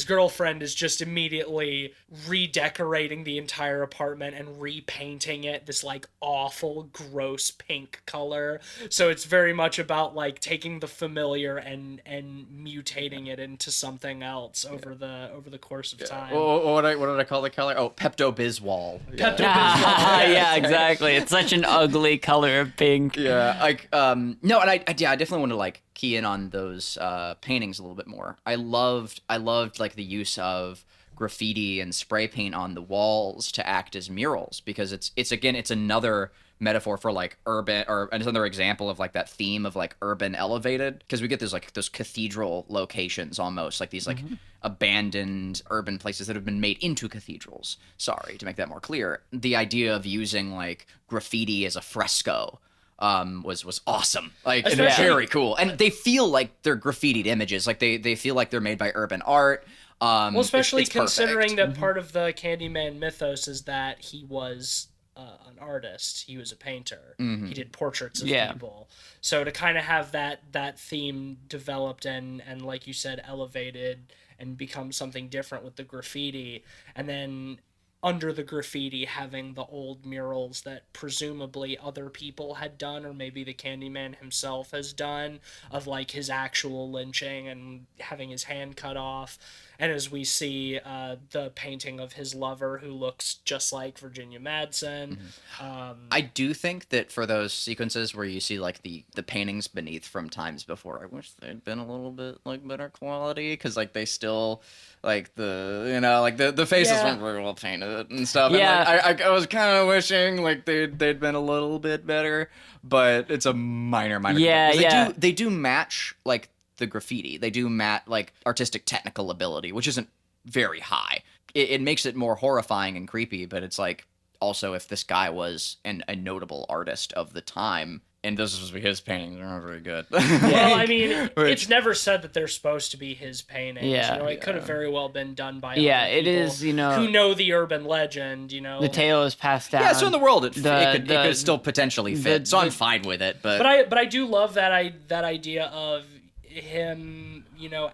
girlfriend is just immediately redecorating the entire apartment and repainting it this like awful gross pink color. So it's very much about like taking the familiar and mutating it into something else over the course of time. What did I call the color? Oh, Pepto-Bismol. Yeah, exactly. It's such an ugly color of pink. Yeah, like no, and I definitely want to like key in on those paintings a little bit more. I loved like the use of graffiti and spray paint on the walls to act as murals, because it's another metaphor for like urban, or another example of like that theme of like urban elevated, because we get those cathedral locations almost like these like abandoned urban places that have been made into cathedrals. Sorry, to make that more clear, the idea of using like graffiti as a fresco was awesome, like, and very cool, and they feel like they're graffitied images, like they feel like they're made by urban art. Well, especially it's considering perfect. that part of the Candyman mythos is that he was an artist. He was a painter. He did portraits of people. So to kind of have that theme developed and like you said, elevated and become something different with the graffiti, and then under the graffiti having the old murals that presumably other people had done, or maybe the Candyman himself has done, of like his actual lynching and having his hand cut off. And as we see the painting of his lover, who looks just like Virginia Madsen. I do think that for those sequences where you see like the paintings beneath from times before, I wish they'd been a little bit like better quality, because like they still like the faces weren't very well painted and stuff. Yeah. And, like, I was kind of wishing like they'd been a little bit better, but it's a minor. Yeah, complaint. yeah. They do match like the graffiti. They do match like artistic technical ability, which isn't very high. It makes it more horrifying and creepy, but it's like also if this guy was a notable artist of the time, and this was his paintings, they're not very good. Well, I mean, it's never said that they're supposed to be his paintings. Yeah. It could have very well been done by Yeah, other it people is, who know the urban legend, The tale is passed down. Yeah, so in the world, it could still potentially fit. So I'm fine with it, but I do love that idea of him,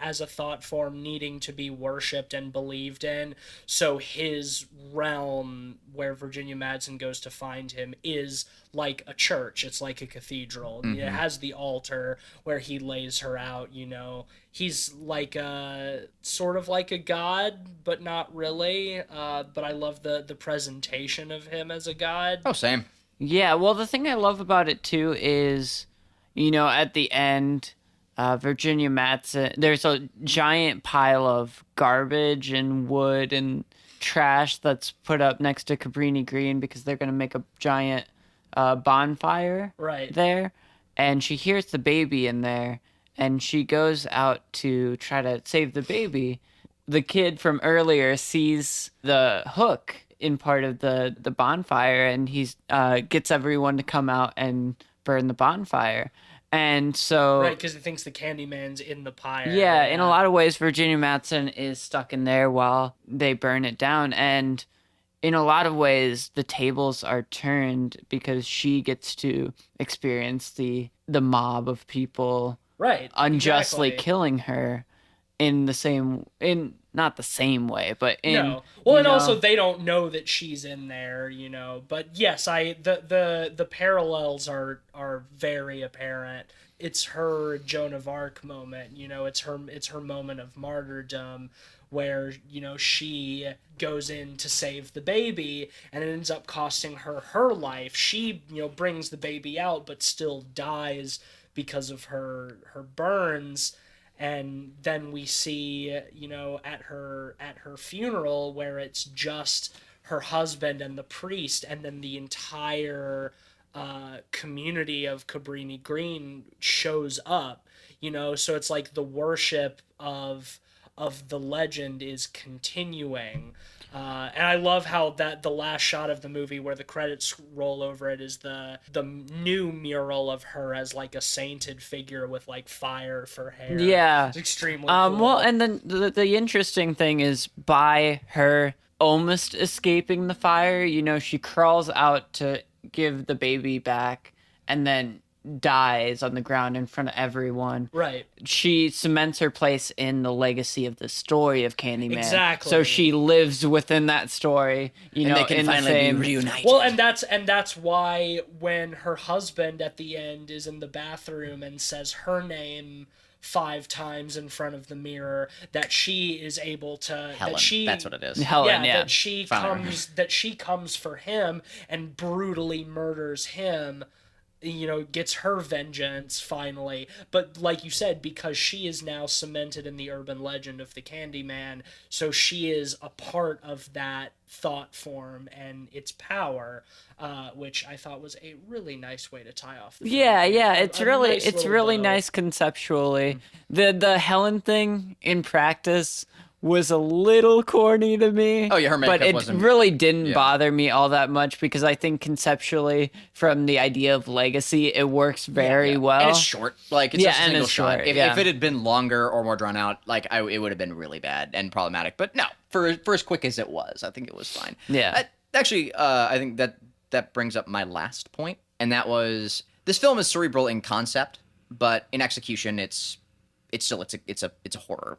as a thought form needing to be worshipped and believed in. So his realm where Virginia Madsen goes to find him is like a church. It's like a cathedral. It has the altar where he lays her out, He's like sort of like a god, but not really. But I love the presentation of him as a god. oh, same. Yeah, well, the thing I love about it, too, is, at the end, Virginia Madsen, there's a giant pile of garbage and wood and trash that's put up next to Cabrini Green because they're going to make a giant bonfire Right. there, and she hears the baby in there, and she goes out to try to save the baby. The kid from earlier sees the hook in part of the bonfire, and he's gets everyone to come out and burn the bonfire. And so, Right, because it thinks the Candyman's in the pyre. yeah, in a lot of ways, Virginia Madsen is stuck in there while they burn it down. And in a lot of ways, the tables are turned because she gets to experience the mob of people right, unjustly exactly. killing her in not the same way, but in No. Well, and know, also they don't know that she's in there, But yes, the parallels are very apparent. It's her Joan of Arc moment, It's her moment of martyrdom, where she goes in to save the baby, and it ends up costing her life. She brings the baby out, but still dies because of her burns. And then we see at her funeral, where it's just her husband and the priest, and then the entire community of Cabrini Green shows up, so it's like the worship of the legend is continuing. And I love how that the last shot of the movie where the credits roll over it is the new mural of her as like a sainted figure with like fire for hair. Yeah. It's extremely cool. Well, and then the interesting thing is, by her almost escaping the fire, she crawls out to give the baby back and then dies on the ground in front of everyone. Right. She cements her place in the legacy of the story of Candyman. Exactly. So she lives within that story, and know, they can in finally the same... be reunited. Well, and that's why when her husband at the end is in the bathroom and says her name 5 times in front of the mirror, that she is able to Helen, that's what it is. Helen, yeah. that she comes for him and brutally murders him, gets her vengeance finally. But like you said, because she is now cemented in the urban legend of the Candyman, so she is a part of that thought form and its power, which I thought was a really nice way to tie off the film. Yeah, it's really nice little bow. nice conceptually. The Helen thing in practice was a little corny to me. Oh yeah, her makeup but it wasn't... really didn't bother me all that much, because I think conceptually, from the idea of legacy, it works very well. And it's short, like it's just a single shot. Short, if it had been longer or more drawn out, like it would have been really bad and problematic. But no, for as quick as it was, I think it was fine. Yeah. Actually, I think that brings up my last point, and that was, this film is cerebral in concept, but in execution, it's a horror.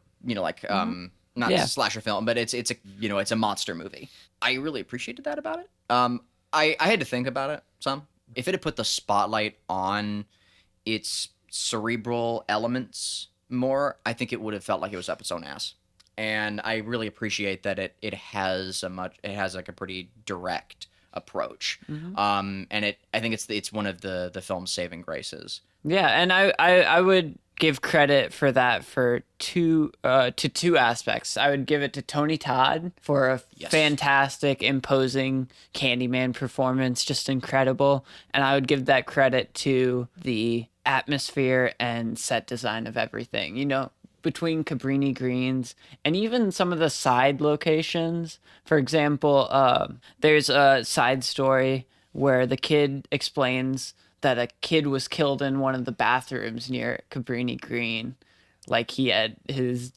Not a slasher film, but it's a monster movie. I really appreciated that about it. I had to think about it some. If it had put the spotlight on its cerebral elements more, I think it would have felt like it was up its own ass. And I really appreciate that it has like a pretty direct approach. And I think it's one of the film's saving graces. Yeah, and I would give credit for that for two aspects. I would give it to Tony Todd for a fantastic, imposing Candyman performance, just incredible. And I would give that credit to the atmosphere and set design of everything. Between Cabrini Greens and even some of the side locations. For example, there's a side story where the kid explains that a kid was killed in one of the bathrooms near Cabrini Green. Like he had his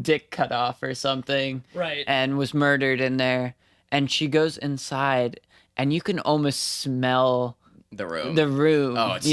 dick cut off or something. Right. And was murdered in there. And she goes inside, and you can almost smell The room. Oh, it's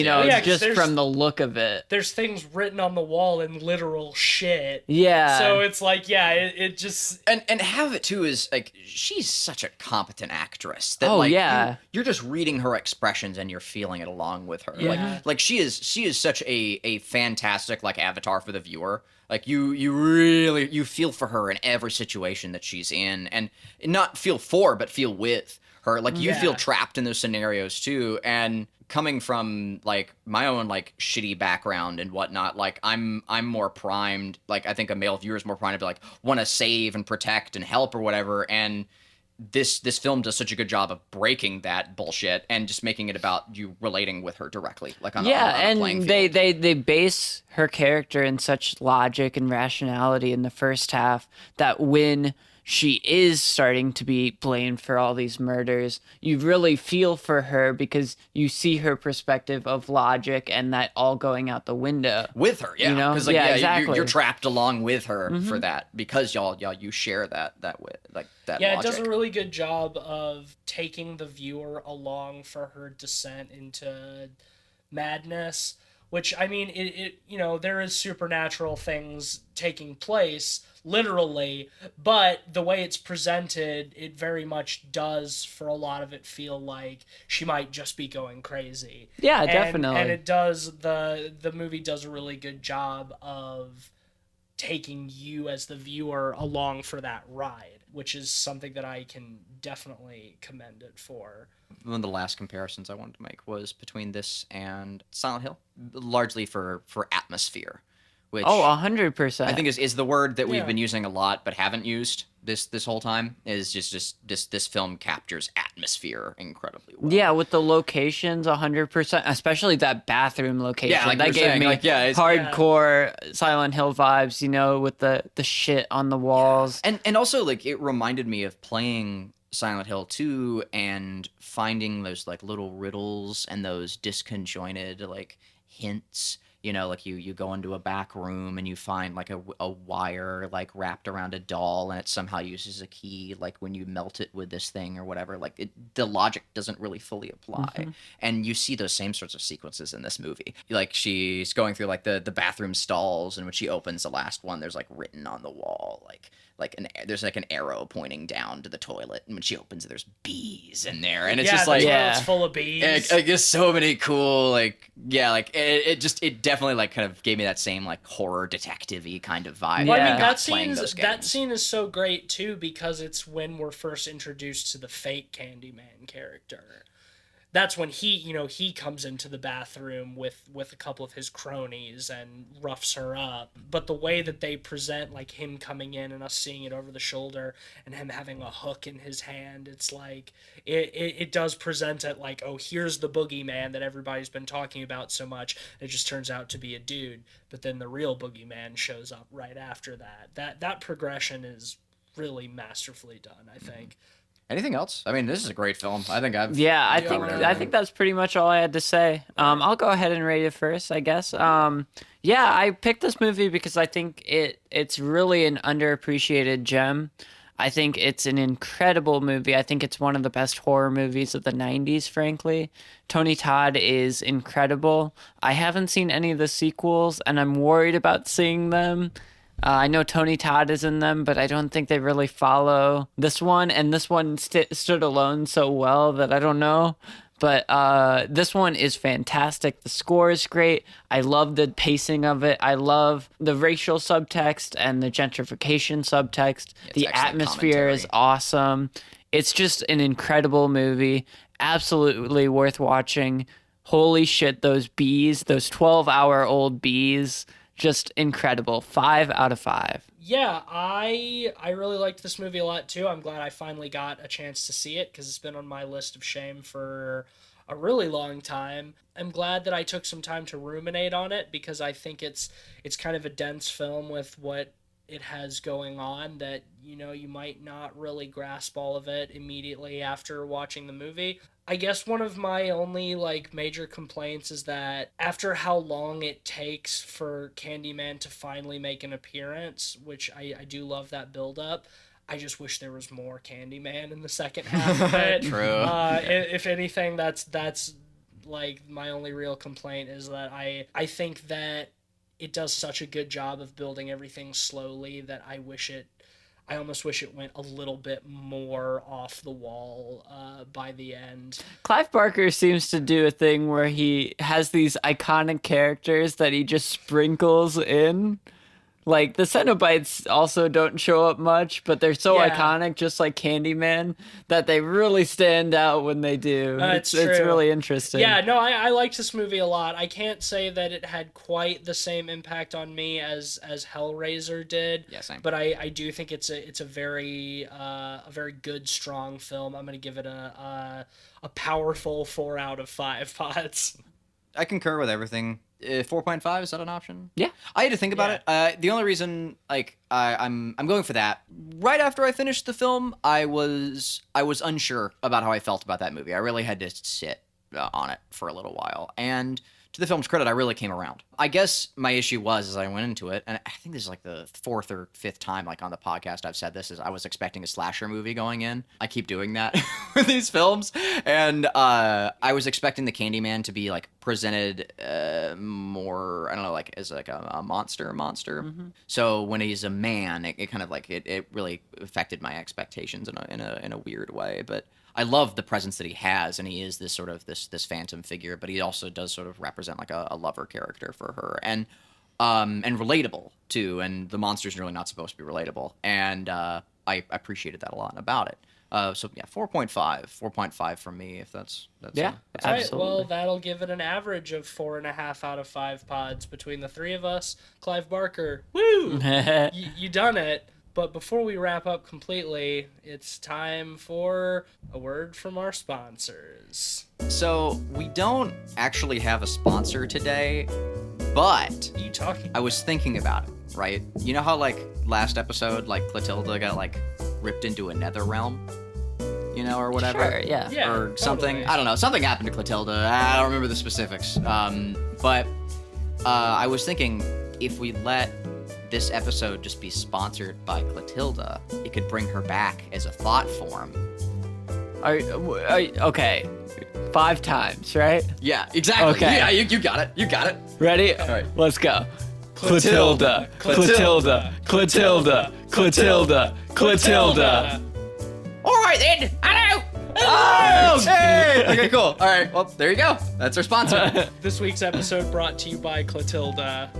just from the look of it. There's things written on the wall in literal shit. Yeah. So it's like, it just... And have it, too, is, like, she's such a competent actress. That, you're just reading her expressions and you're feeling it along with her. Yeah. Like she is such a fantastic, like, avatar for the viewer. Like, you really feel for her in every situation that she's in. And not feel for, but feel with her. Like, you feel trapped in those scenarios too. And coming from like my own like shitty background and whatnot, like I'm more primed. Like I think a male viewer is more primed to like want to save and protect and help or whatever. And this film does such a good job of breaking that bullshit and just making it about you relating with her directly, like on a playing and field. they base her character in such logic and rationality in the first half that when she is starting to be blamed for all these murders, you really feel for her because you see her perspective of logic and that all going out the window. With her, yeah. You know? Because like, Yeah, yeah, exactly. you're trapped along with her for that because y'all you share that with like that Yeah, logic. it does a really good job of taking the viewer along for her descent into madness. Which, I mean, it you know, there is supernatural things taking place, literally, but the way it's presented, it very much does, for a lot of it, feel like she might just be going crazy. Yeah, And- definitely. And it does, the movie does a really good job of taking you as the viewer along for that ride, which is something that I can definitely commend it for. One of the last comparisons I wanted to make was between this and Silent Hill, largely for atmosphere, which 100%. I think is the word that we've Yeah. been using a lot but haven't used this whole time. Is just this film captures atmosphere incredibly well. Yeah, with the locations, 100%, especially that bathroom location. Yeah, like that you were gave saying, me like, yeah, it's- hardcore Silent Hill vibes, you know, with the shit on the walls. And also like it reminded me of playing Silent Hill 2 and finding those like little riddles and those disconjointed like hints. You know, like you go into a back room and you find like a wire like wrapped around a doll and it somehow uses a key like when you melt it with this thing or whatever. Like the logic doesn't really fully apply. And you see those same sorts of sequences in this movie. Like she's going through like the bathroom stalls and when she opens the last one, there's like written on the wall there's like an arrow pointing down to the toilet, and when she opens it, there's bees in there, and it's just like it's full of bees. I guess so many cool it definitely like kind of gave me that same like horror detective-y kind of vibe. Well, I Yeah. mean, Not playing those that games. scene is so great too because it's when we're first introduced to the fake Candyman character. That's when he comes into the bathroom with a couple of his cronies and roughs her up. But the way that they present like him coming in and us seeing it over the shoulder and him having a hook in his hand, it's like it does present it like, oh, here's the boogeyman that everybody's been talking about so much. It just turns out to be a dude. But then the real boogeyman shows up right after that. That progression is really masterfully done, I think. Anything else? I mean, this is a great film. I think I've Yeah, I covered think everything. that's pretty much all I had to say. I'll go ahead and rate it first, I guess. Yeah, I picked this movie because I think it's really an underappreciated gem. I think it's an incredible movie. I think it's one of the best horror movies of the 90s, frankly. Tony Todd is incredible. I haven't seen any of the sequels, and I'm worried about seeing them. I know Tony Todd is in them, but I don't think they really follow this one. And this one stood alone so well that I don't know. But this one is fantastic. The score is great. I love the pacing of it. I love the racial subtext and the gentrification subtext. The excellent atmosphere is commentary. awesome. It's just an incredible movie. Absolutely worth watching. Holy shit, those bees, those 12-hour-old bees. Just incredible. 5 out of 5. Yeah, I really liked this movie a lot too. I'm glad I finally got a chance to see it because it's been on my list of shame for a really long time. I'm glad that I took some time to ruminate on it because I think it's kind of a dense film with what it has going on that, you might not really grasp all of it immediately after watching the movie. I guess one of my only major complaints is that after how long it takes for Candyman to finally make an appearance, which I do love that build up, I just wish there was more Candyman in the second half of it. True. If anything, that's my only real complaint is that I think that it does such a good job of building everything slowly that I almost wish it went a little bit more off the wall by the end. Clive Barker seems to do a thing where he has these iconic characters that he just sprinkles in. Like, the Cenobites also don't show up much, but they're so Yeah. iconic, just like Candyman, that they really stand out when they do. It's It's true. really interesting. Yeah, no, I liked this movie a lot. I can't say that it had quite the same impact on me as Hellraiser did. Yeah, same. But I do think it's a very good, strong film. I'm gonna give it a powerful 4 out of 5 pods. I concur with everything. 4.5, is that an option? Yeah. I had to think about it. The only reason, I'm going for that. Right after I finished the film, I was unsure about how I felt about that movie. I really had to sit on it for a little while, and to the film's credit, I really came around. I guess my issue was as I went into it, and I think this is like the 4th or 5th time, like on the podcast, I've said this, is I was expecting a slasher movie going in. I keep doing that with these films, and I was expecting the Candyman to be like presented more, I don't know, like as like a monster. Mm-hmm. So when he's a man, it kind of like it really affected my expectations in a weird way, but. I love the presence that he has, and he is this sort of this phantom figure, but he also does sort of represent like a lover character for her, and relatable too. And the monster's really not supposed to be relatable, and I appreciated that a lot about it. So yeah, 4.5 from me, if that's Yeah, All right, absolutely. well, that'll give it an average of 4.5 out of 5 pods between the three of us. Clive Barker, woo! You done it. But before we wrap up completely, it's time for a word from our sponsors. So we don't actually have a sponsor today, but What are you talking I was thinking about it, right? You know how like last episode, like Clotilda got like ripped into a nether realm, you know, or whatever. Sure, yeah. Yeah, or something. totally. I don't know. Something happened to Clotilda. I don't remember the specifics. But I was thinking if we let this episode just be sponsored by Clotilda, it could bring her back as a thought form. Okay. 5 times, right? Yeah, exactly. Okay. Yeah, you got it. You got it. Ready? All right. Let's go. Clotilda, Clotilda, Clotilda, Clotilda, Clotilda. All right then. Hello. Oh, hey. Okay, cool. All right. Well, there you go. That's our sponsor. This week's episode brought to you by Clotilda.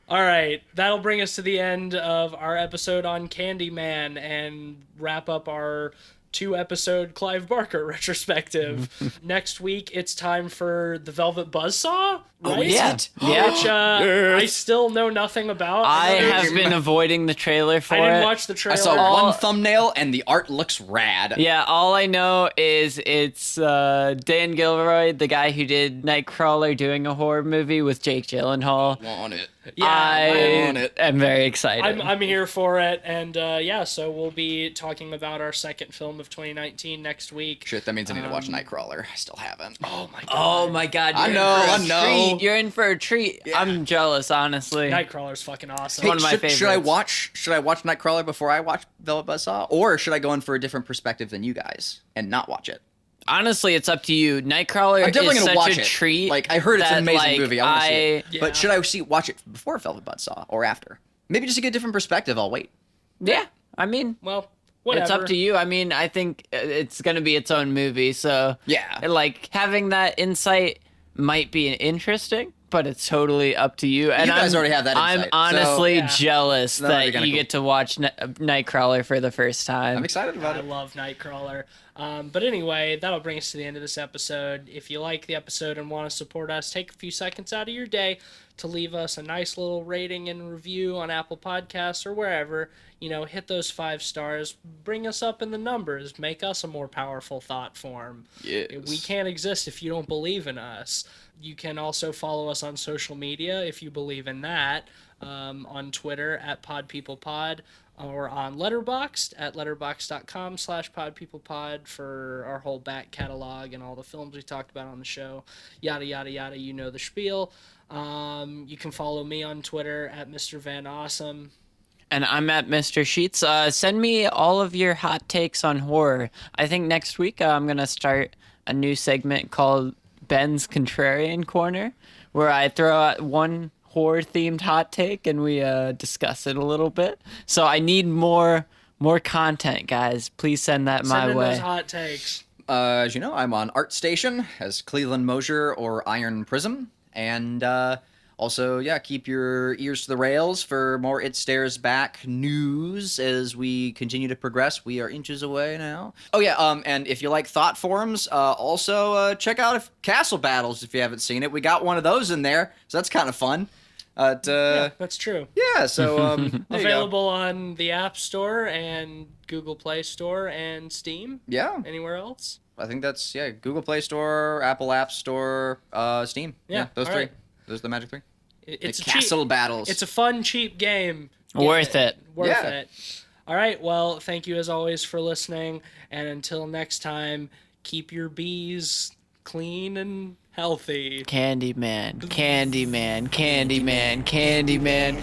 All right, that'll bring us to the end of our episode on Candyman and wrap up our 2-episode Clive Barker retrospective. Next week, it's time for the Velvet Buzzsaw, right? Yeah. Yeah. Which I still know nothing about. I know have been avoiding the trailer for I didn't it. watch the I trailer. saw one thumbnail and the art looks rad. Yeah, all I know is it's Dan Gilroy, the guy who did Nightcrawler, doing a horror movie with Jake Gyllenhaal. Want it. Yeah, I on it. am very excited. I'm here for it, and so we'll be talking about our second film of 2019 next week. Shit, that means I need to watch Nightcrawler. I still haven't. Oh my god. Oh my god, I you're know, in for a I know. treat. You're in for a treat. Yeah. I'm jealous, honestly. Nightcrawler's fucking awesome. Hey, one of my should I favorites. watch Nightcrawler before I watch Velvet Buzzsaw, or should I go in for a different perspective than you guys and not watch it? Honestly, it's up to you. Nightcrawler I'm definitely is gonna such watch a it. treat. Like I heard it's an that, amazing like, movie. I want to see it. Yeah. But should I watch it before Velvet Buzzsaw or after? Maybe just to get a different perspective. I'll wait. Yeah, I mean, Well, whatever. it's up to you. I mean, I think it's going to be its own movie, so Yeah. like having that insight might be interesting, but it's totally up to you. And You guys I'm, already have that I'm insight, so- honestly Yeah. jealous That'll be that kinda you cool. get to watch Nightcrawler for the first time. I'm excited about I it. love Nightcrawler. But anyway, that'll bring us to the end of this episode. If you like the episode and want to support us, take a few seconds out of your day to leave us a nice little rating and review on Apple Podcasts or wherever. You know, hit those 5 stars, bring us up in the numbers, make us a more powerful thought form. Yes. We can't exist if you don't believe in us. You can also follow us on social media if you believe in that. On Twitter at PodPeoplePod, or on Letterboxd at letterboxd.com/PodPeoplePod for our whole back catalog and all the films we talked about on the show. Yada, yada, yada, you know the spiel. You can follow me on Twitter at Mr. Van Awesome. And I'm at Mr. Sheets. Send me all of your hot takes on horror. I think next week I'm going to start a new segment called Ben's Contrarian Corner, where I throw out one horror-themed hot take and we discuss it a little bit. So I need more content, guys. Please send that my Send in way. those hot takes. As you know, I'm on ArtStation as Cleveland Mosier or Iron Prism, and Also, yeah, keep your ears to the rails for more It Stares Back news as we continue to progress. We are inches away now. Oh, yeah, and if you like thought forums, also check out Castle Battles if you haven't seen it. We got one of those in there, so that's kind of fun. Yeah, that's true. Yeah, so there you go. Available on the App Store and Google Play Store and Steam. Yeah. Anywhere else? I think that's, Google Play Store, Apple App Store, Steam. Yeah, those all three. right. Those are the magic three. It's a Castle cheap, Battles. It's a fun, cheap game. Worth it. Worth Yeah. it. All right. Well, thank you as always for listening. And until next time, keep your bees clean and healthy. Candyman, Candyman, Candyman, Candyman.